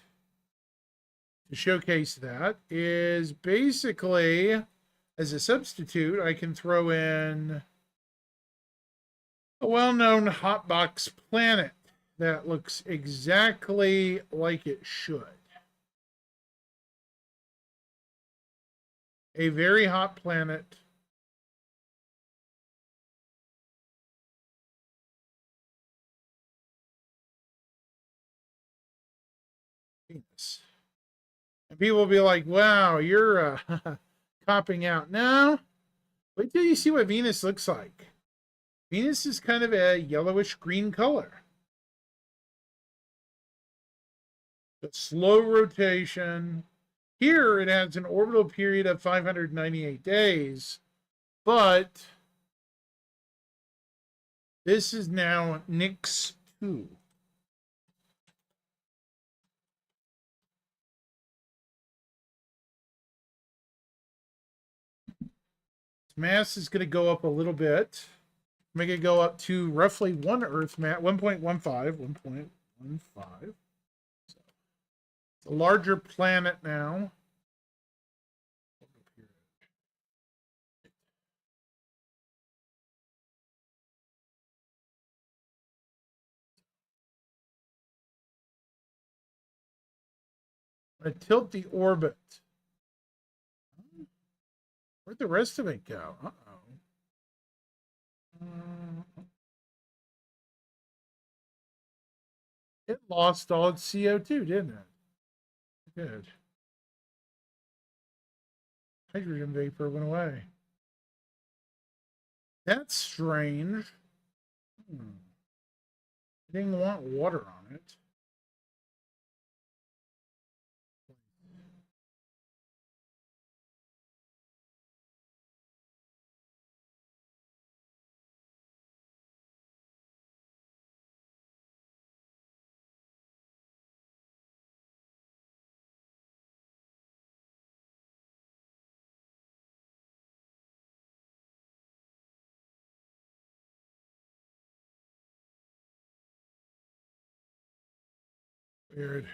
to showcase that is basically as a substitute, I can throw in a well-known hotbox planet that looks exactly like it should. A very hot planet. Venus. And people will be like, wow, you're copping out. No, wait till you see what Venus looks like. Venus is kind of a yellowish green color. A slow rotation. Here it has an orbital period of 598 days, but this is now Nix 2. Its mass is going to go up a little bit. Make it go up to roughly 1 Earth mass, 1.15. So it's a larger planet now. I tilt the orbit. Where'd the rest of it go? It lost all its CO2, didn't it? Good. Hydrogen vapor went away. That's strange. I didn't want water on it. Weird.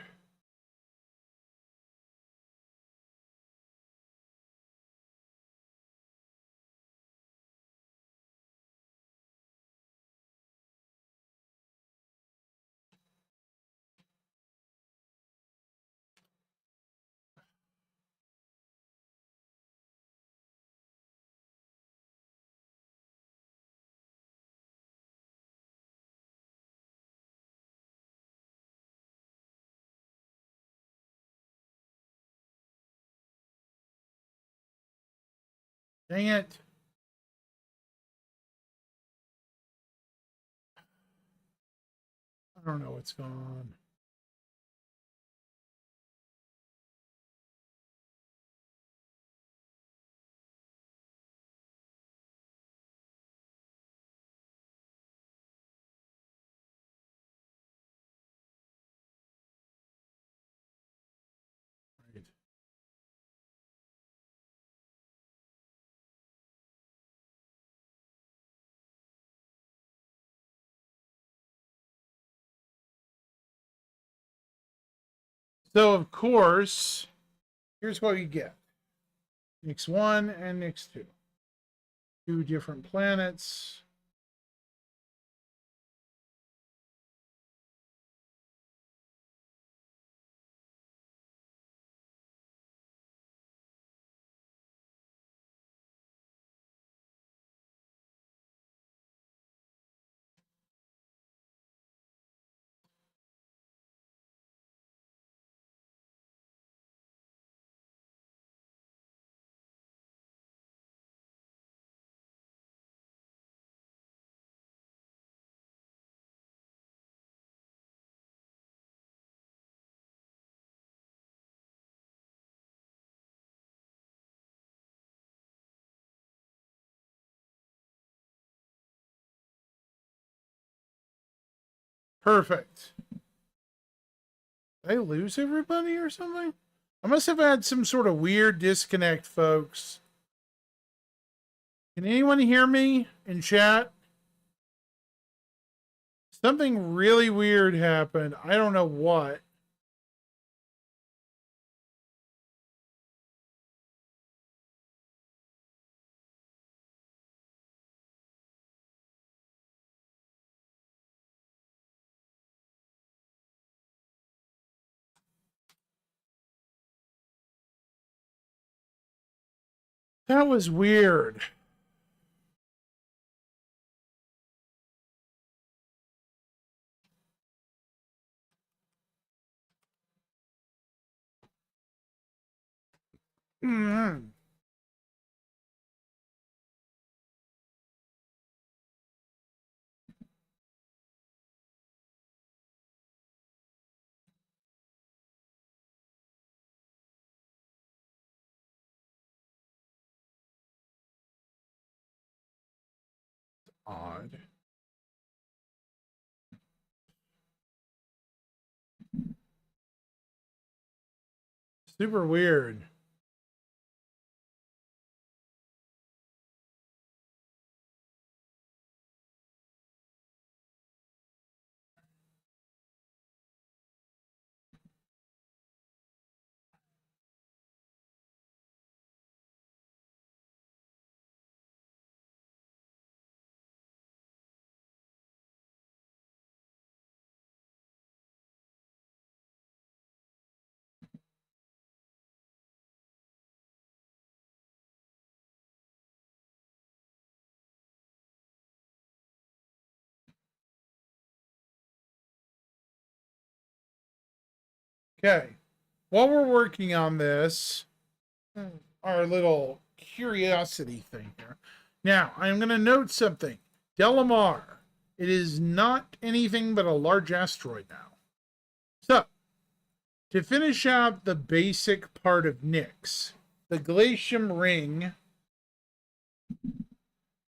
Dang it. I don't know what's going on. Right. So, of course, here's what you get. Nix 1 and Nix 2. Two different planets. Perfect. Did I lose everybody or something? I must have had some sort of weird disconnect, folks. Can anyone hear me in chat? Something really weird happened. I don't know what. That was weird. Mm-hmm. Odd. Super weird. Okay. While we're working on this, our little curiosity thing here. Now, I'm going to note something. Delamar. It is not anything but a large asteroid now. So, to finish out the basic part of Nyx, the Glacium ring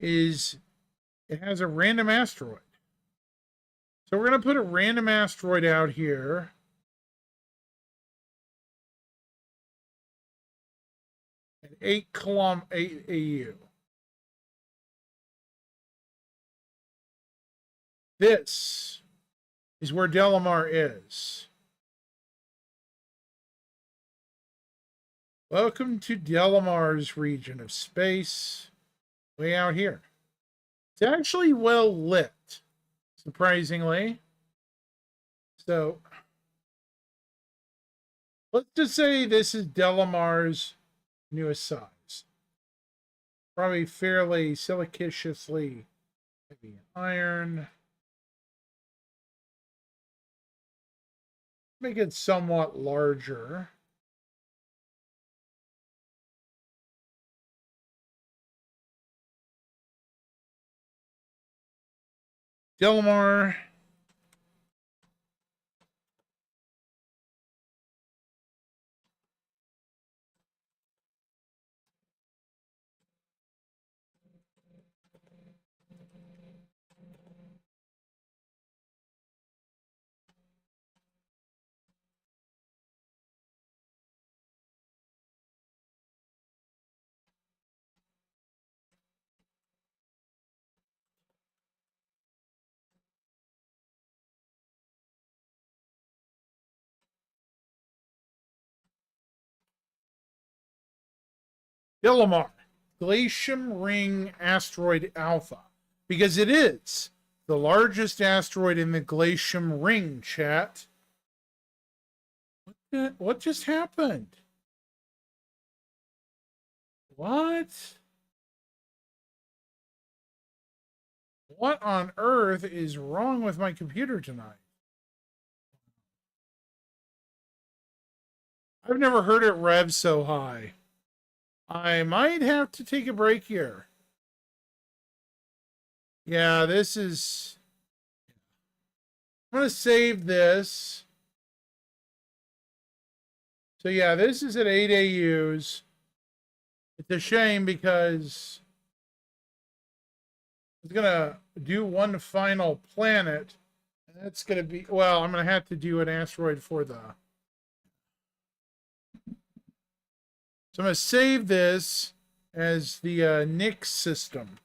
it has a random asteroid. So we're going to put a random asteroid out here. At 8 AU. This is where Delamar is. Welcome to Delamar's region of space, way out here. It's actually well lit, surprisingly. So, let's just say this is Delamar's newest size. Probably fairly siliciously heavy iron. Make it somewhat larger. Delamar. Delamar. Glacium Ring Asteroid Alpha. Because it is the largest asteroid in the Glacium Ring, chat. What just happened? What? What on earth is wrong with my computer tonight? I've never heard it rev so high. I might have to take a break here. Yeah, this is... I'm going to save this. So yeah, this is at 8 AUs. It's a shame because I was going to do one final planet. And that's going to be... Well, I'm going to have to do an asteroid for the... So I'm going to save this as the Nyx system.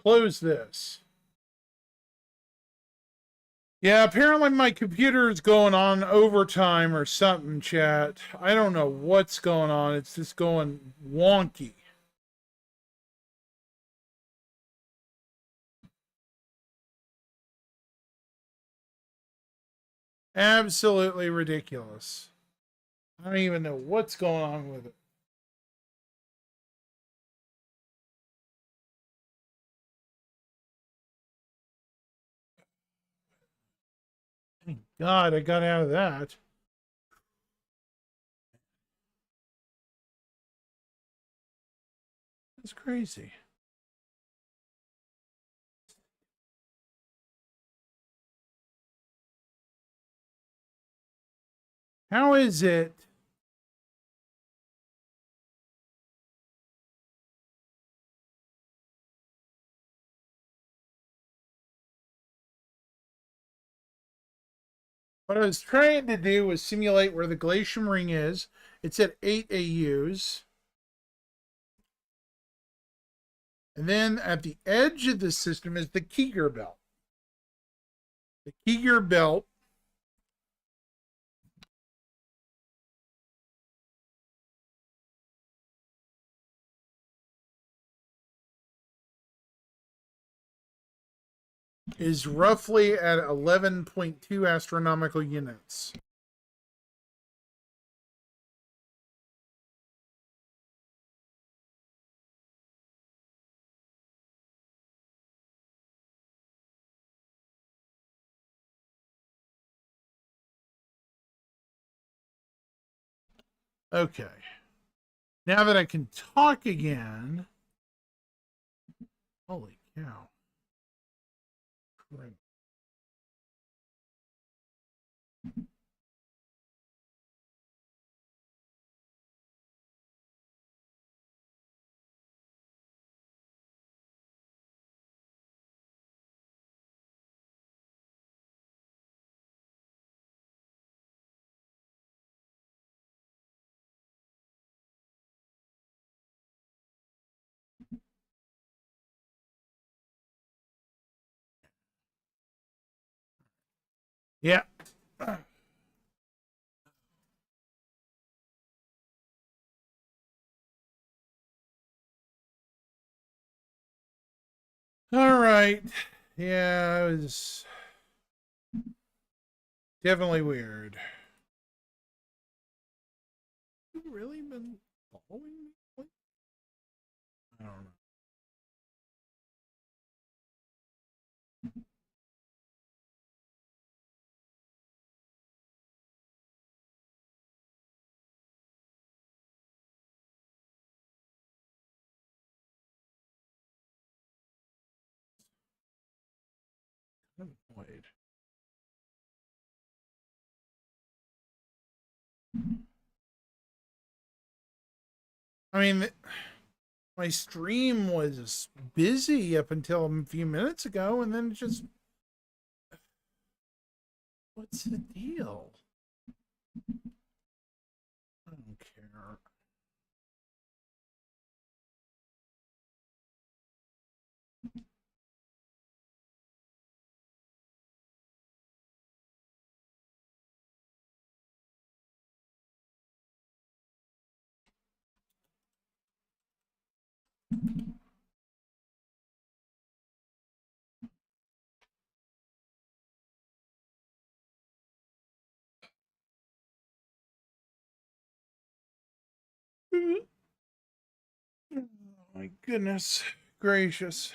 close this. Yeah, apparently my computer is going on overtime or something, chat. I don't know what's going on. It's just going wonky. Absolutely ridiculous. I don't even know what's going on with it. Thank God I got out of that. It's crazy. How is it? What I was trying to do was simulate where the glacium ring is. It's at 8 AUs. And then at the edge of the system is the Keeger belt. The Keeger belt is roughly at 11.2 astronomical units. Okay. Now that I can talk again. Holy cow. Great. Yeah. All right. Yeah, it was definitely weird. Have you really been following me? I don't know. I'm annoyed. I mean, my stream was busy up until a few minutes ago, and then it just. What's the deal? I don't care. Oh, my goodness gracious.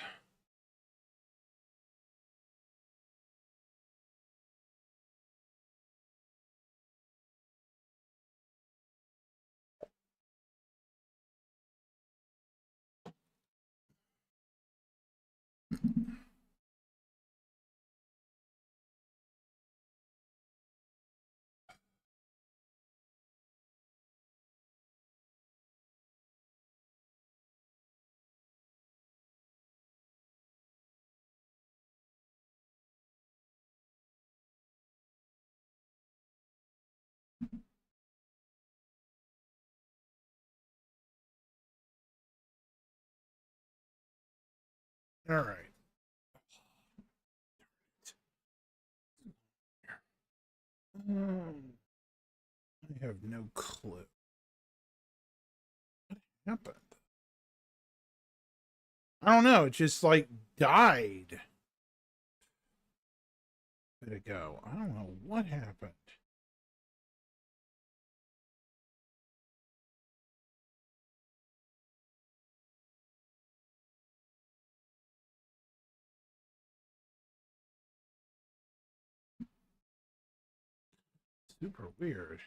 All right. I have no clue. What happened? I don't know. It just like died a bit ago. I don't know what happened. Super weird.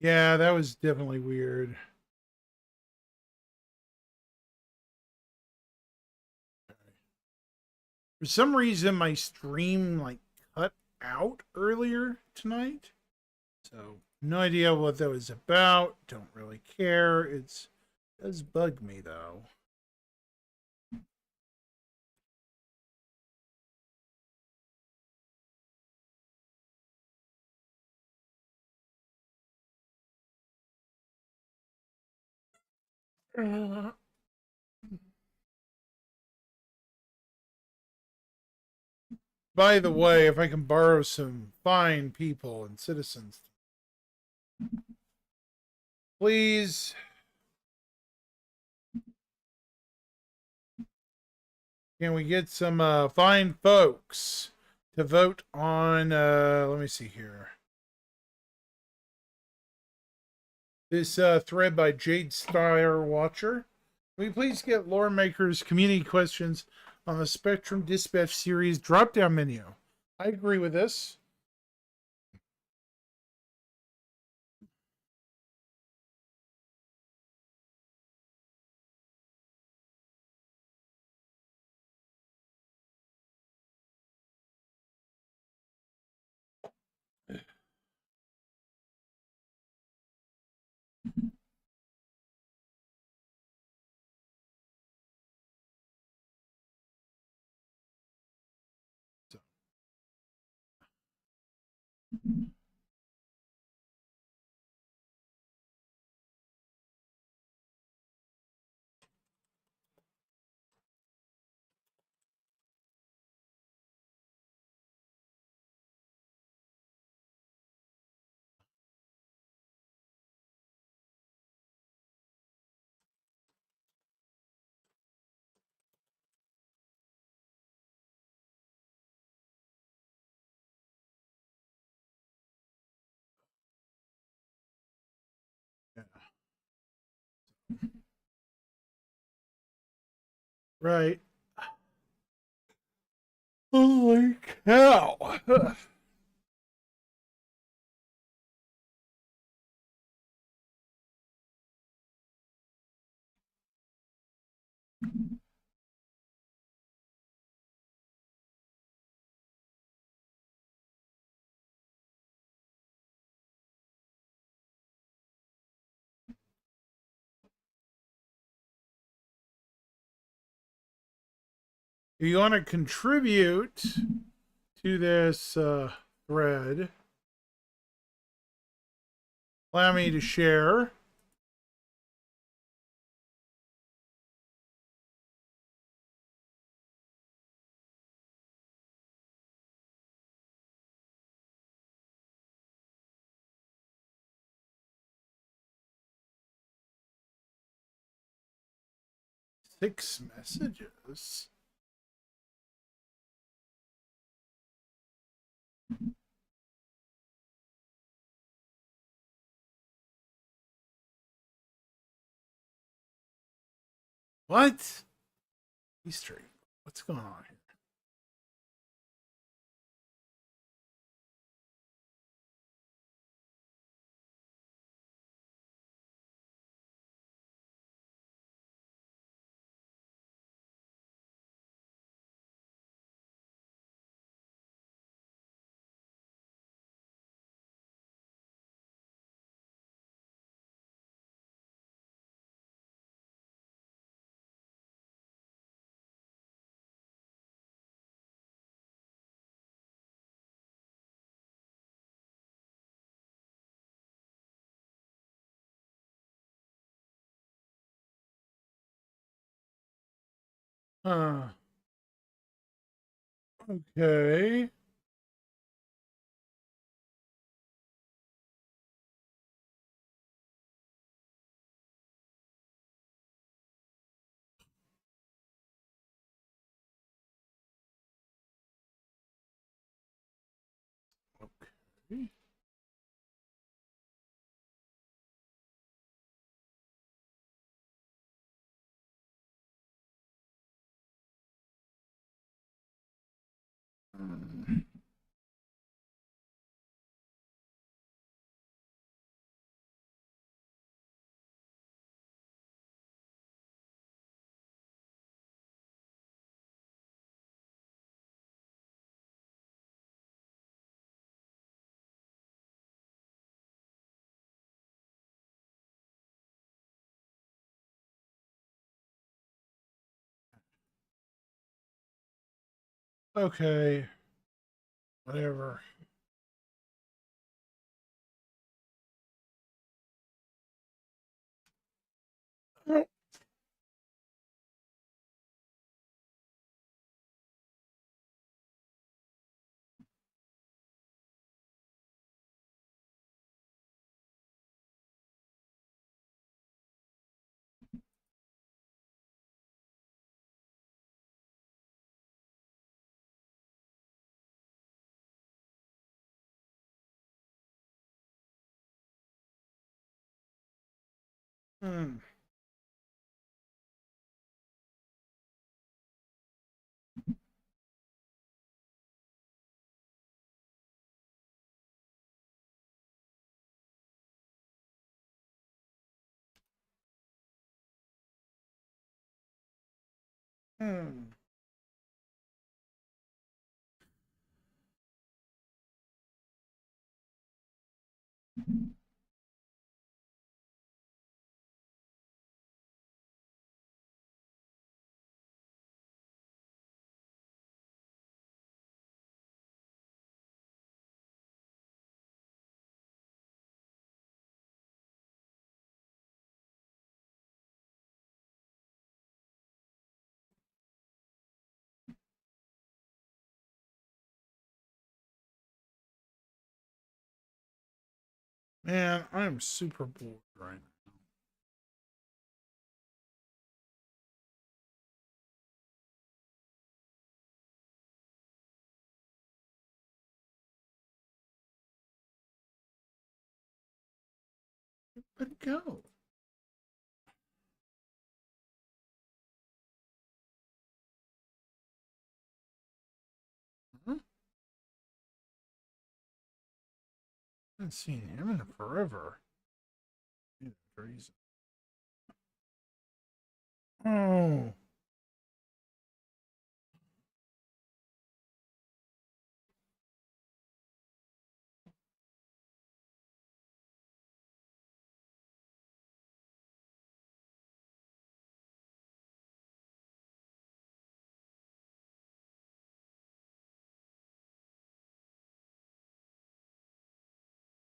Yeah, that was definitely weird. For some reason, my stream like cut out earlier tonight. So no idea what that was about. Don't really care. It does bug me though. By the way, if I can borrow some fine people and citizens, please. Can we get some fine folks to vote on? Let me see here. This thread by Jade Star Watcher. Can we please get Lore Maker's community questions on the Spectrum Dispatch series drop down menu? I agree with this. Right. Holy cow. If you want to contribute to this thread, allow me to share. Six messages. What? Easter. What's going on here? Uh, okay. Okay. Hmm. Okay. Whatever. Oh. Hmm. Hmm. Man, I'm super bored right now. But go. Huh? I haven't seen him in forever. Yeah, reason. Oh.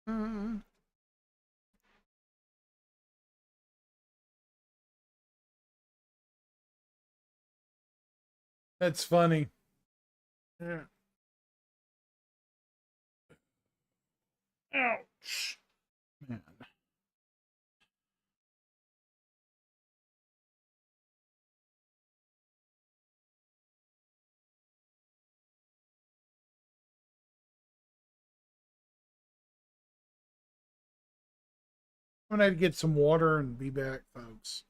Uh, that's funny. Yeah. Ouch. Man. I'm gonna get some water and be back, folks.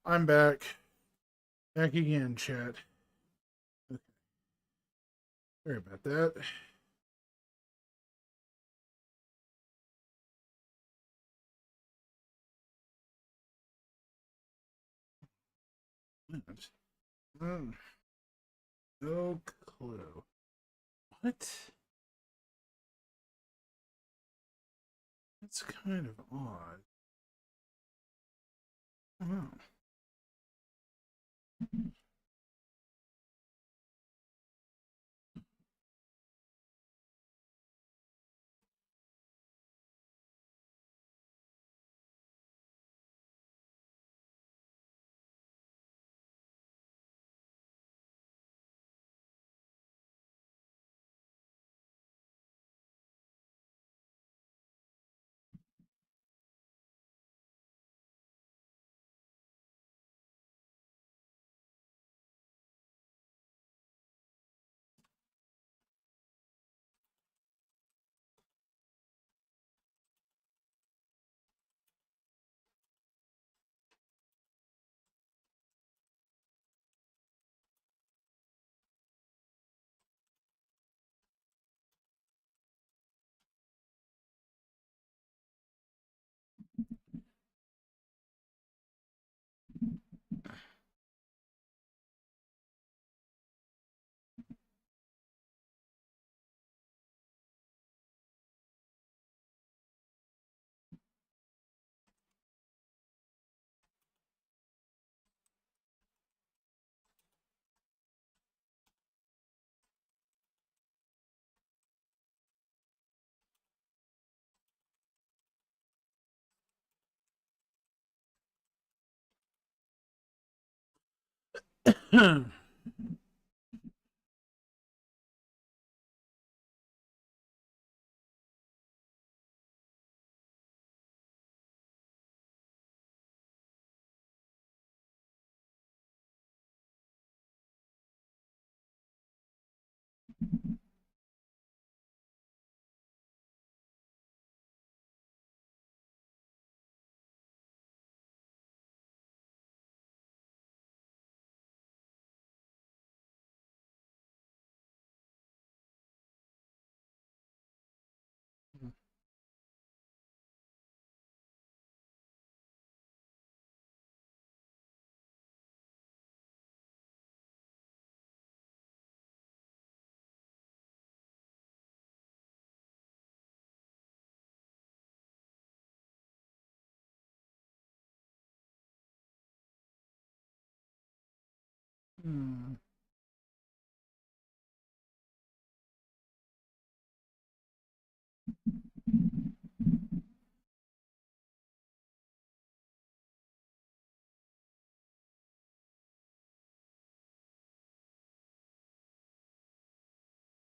I'm back. Back again, chat. Okay. Sorry about that. No clue. What? That's kind of odd. Oh. Hmm.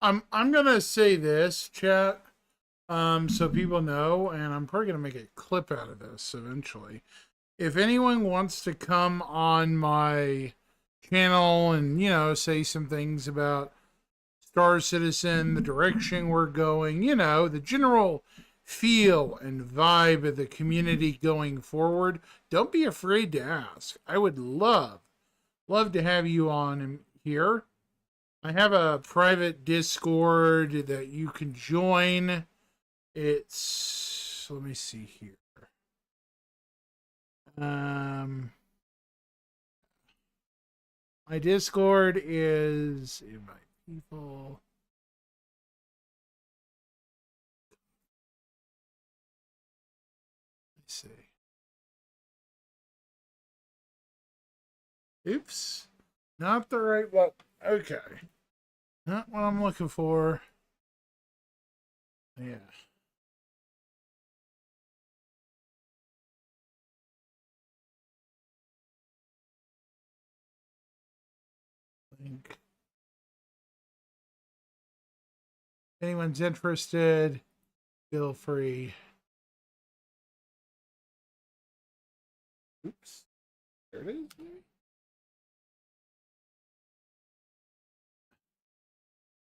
I'm gonna say this, chat, so people know, and I'm probably gonna make a clip out of this eventually. If anyone wants to come on my channel and say some things about Star Citizen, the direction we're going, the general feel and vibe of the community going forward, don't be afraid to ask. I would love to have you on here. I have a private Discord that you can join. It's, let me see here. Um, my Discord is invite people. Let's see. Oops, not the right one. Okay, not what I'm looking for. Yeah. Link. Anyone's interested, feel free. Oops. There it is.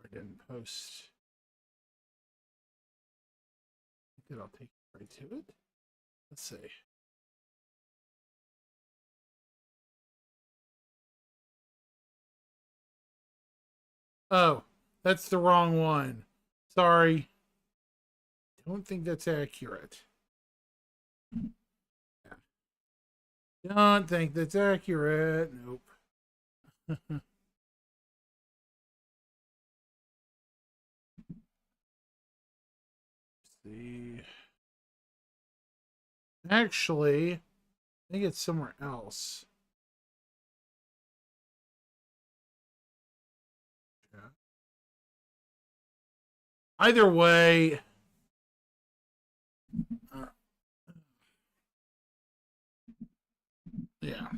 I didn't post. I think I'll take right to it. Let's see. Oh, that's the wrong one. Sorry. Don't think that's accurate. Don't think that's accurate. Nope. See. Actually, I think it's somewhere else. Yeah. Either way, uh, yeah.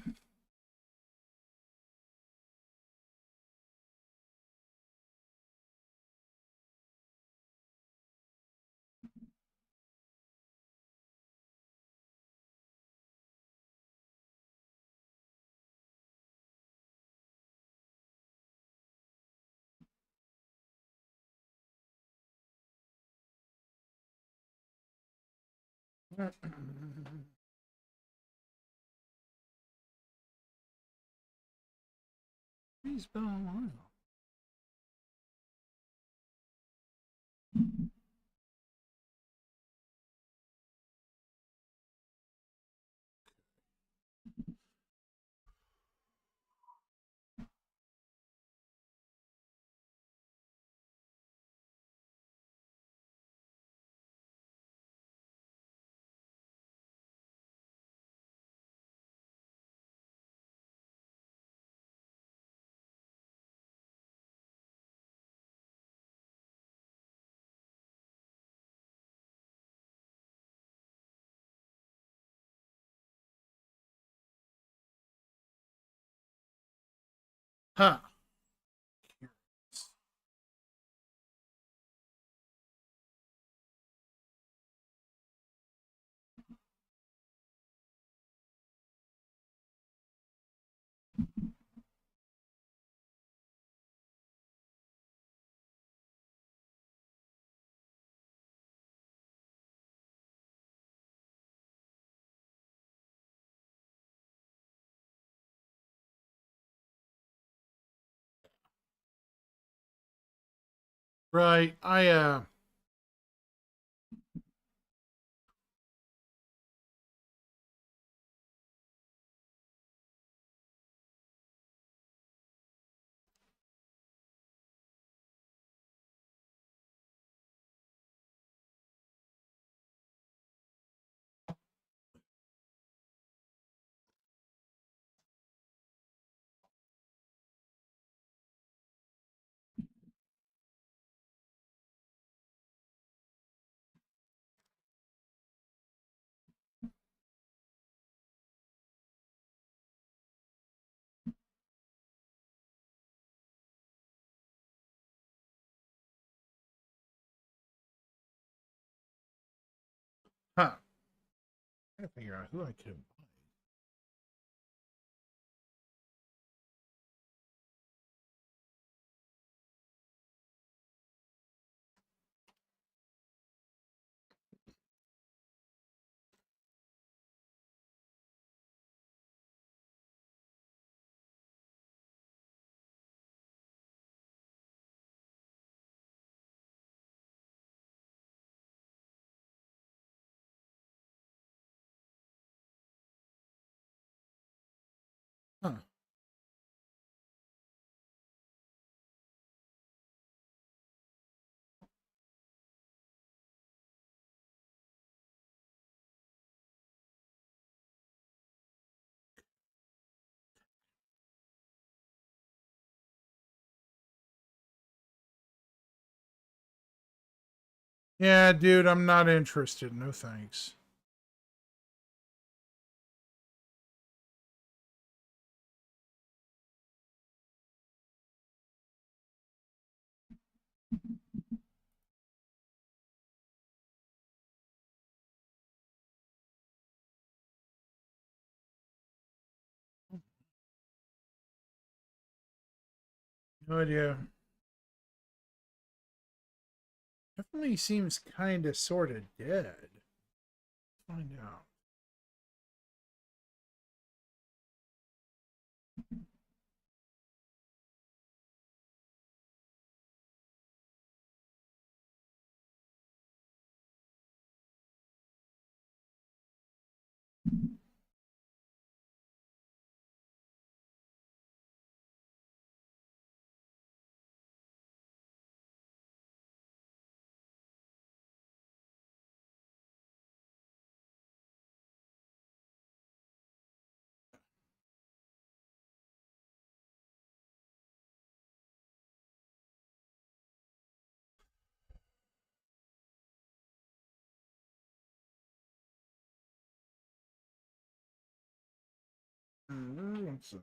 He's been a while. Huh. Right. Huh. Trying to figure out who I could. Huh. Yeah, dude, I'm not interested. No thanks. No idea. Definitely seems kind of sort of dead. Let's find out. Let's see.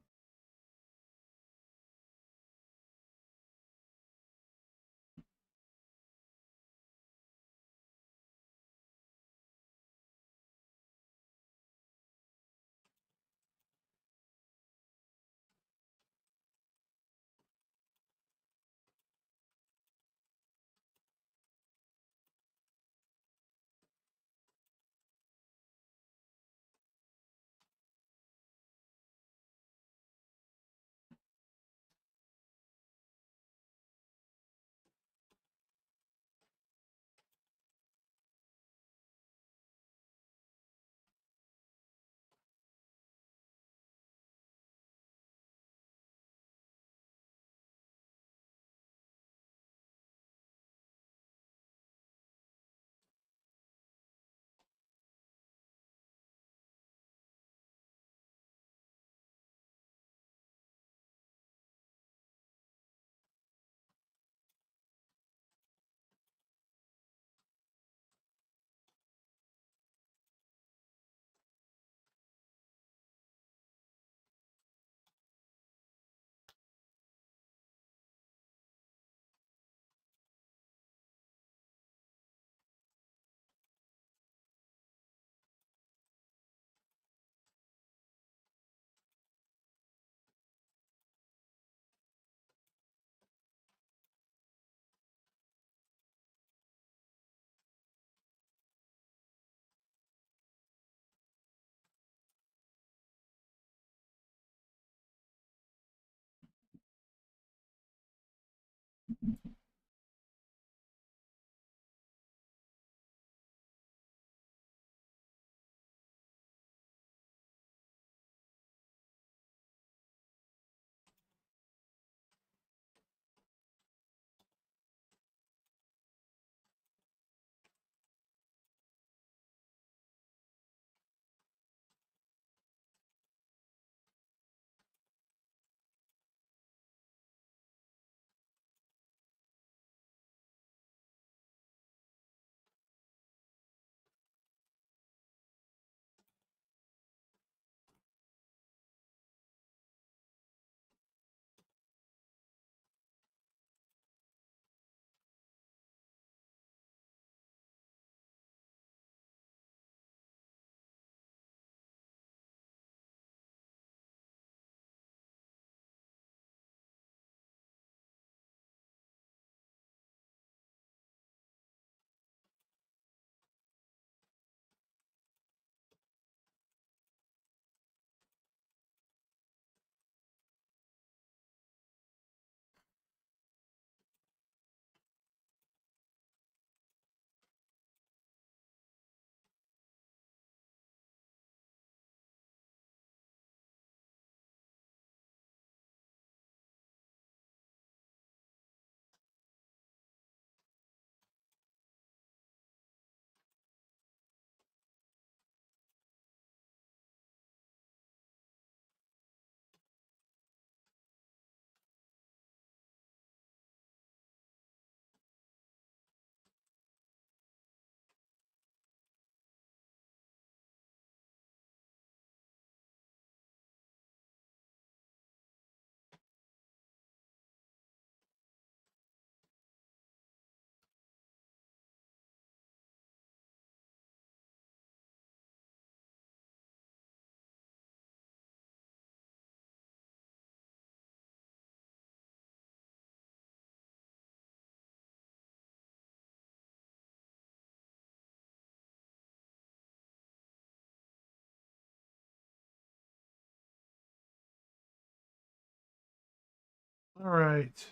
All right.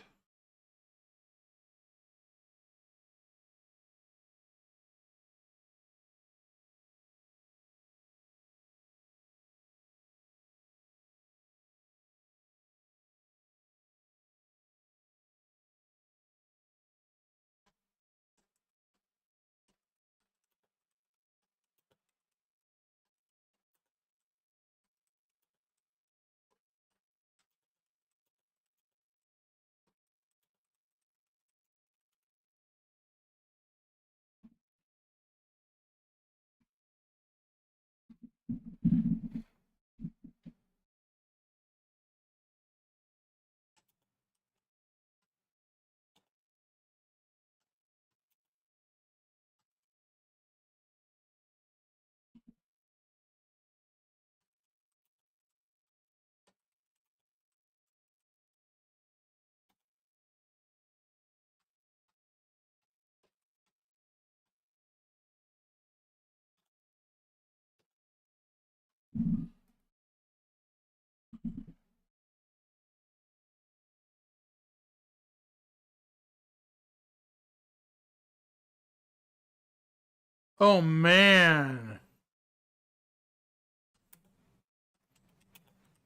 Oh man.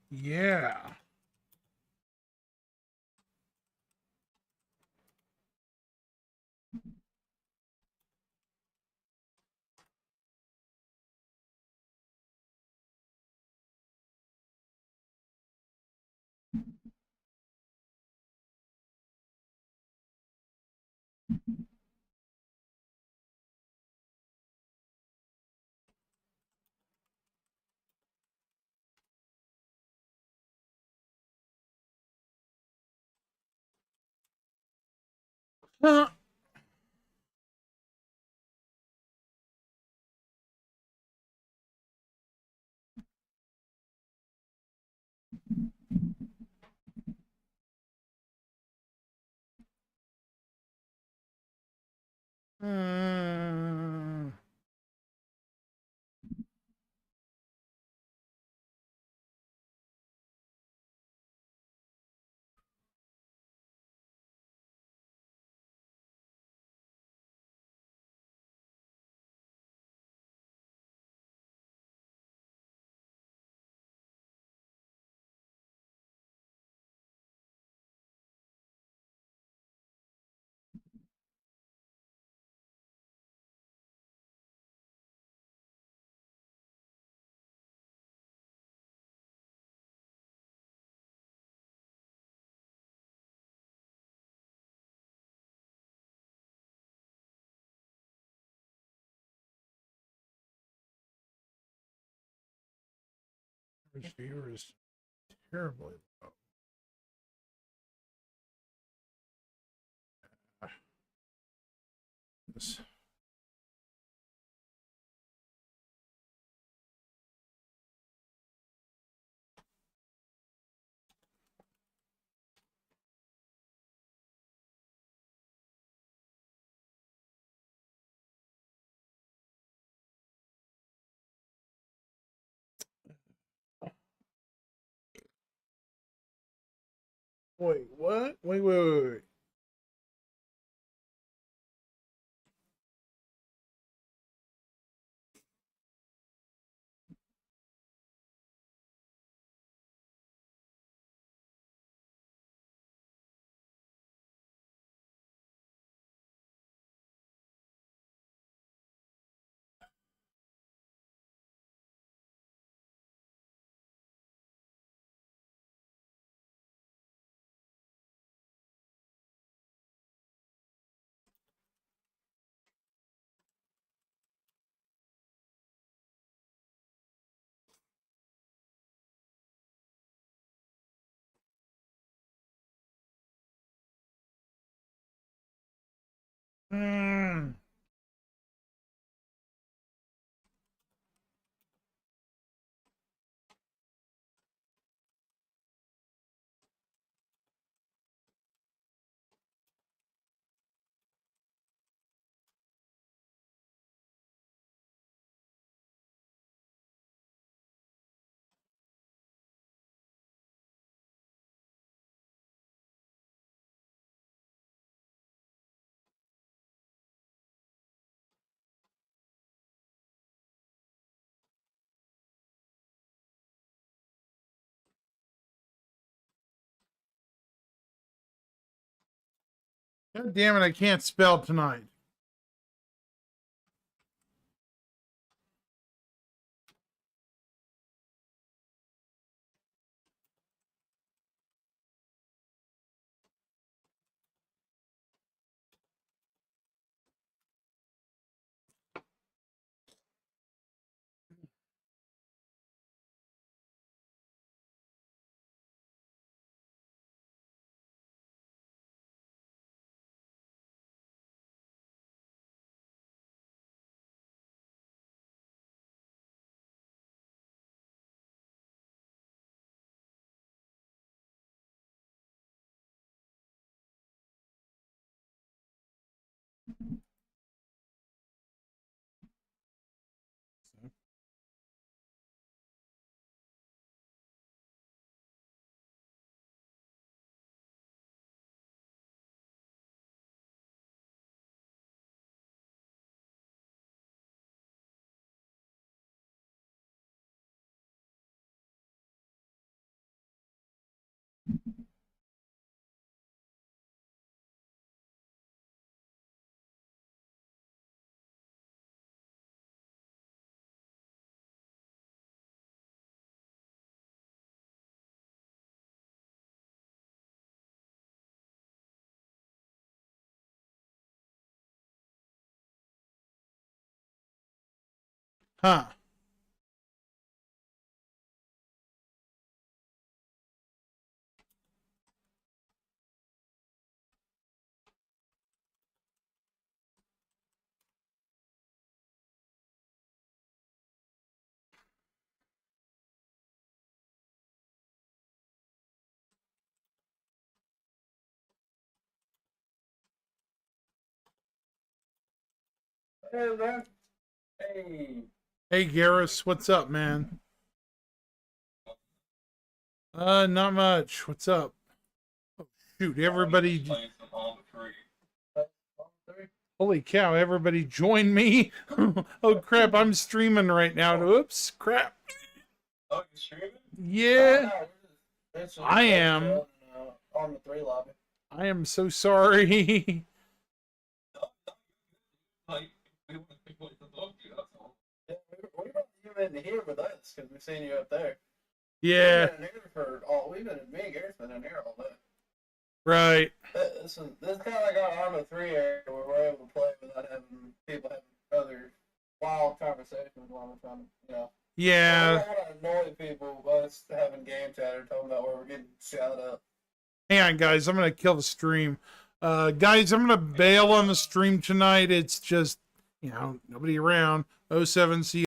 Yeah. Huh. Mm. Average viewer is terribly low. This- Wait, what? Wait. Mm. God damn it, I can't spell tonight. Huh. Hey, man. Hey. Hey, Garrus, what's up, man? Not much. What's up? Oh, shoot, everybody. Playing some Arma 3. Arma 3? Holy cow, everybody join me. Oh, crap, I'm streaming right now. Oops, crap. Oh, you streaming? Yeah, Oh, no, just I am. in, Arma 3 lobby. I am so sorry. Like, we want to talk to you, that's all. Yeah, we brought you in here with us because we've seen you up there. Yeah, We've been in here me and Gary's been in here all day. right. This is kind of like our Arma 3 area where we're able to play without having people having other wild conversations while we're trying to, Yeah. I don't want to annoy people by us having game chatter talking about where we're getting shot up. Hang on, guys. I'm going to kill the stream. Guys, I'm going to bail on the stream tonight. It's just, nobody around. 07C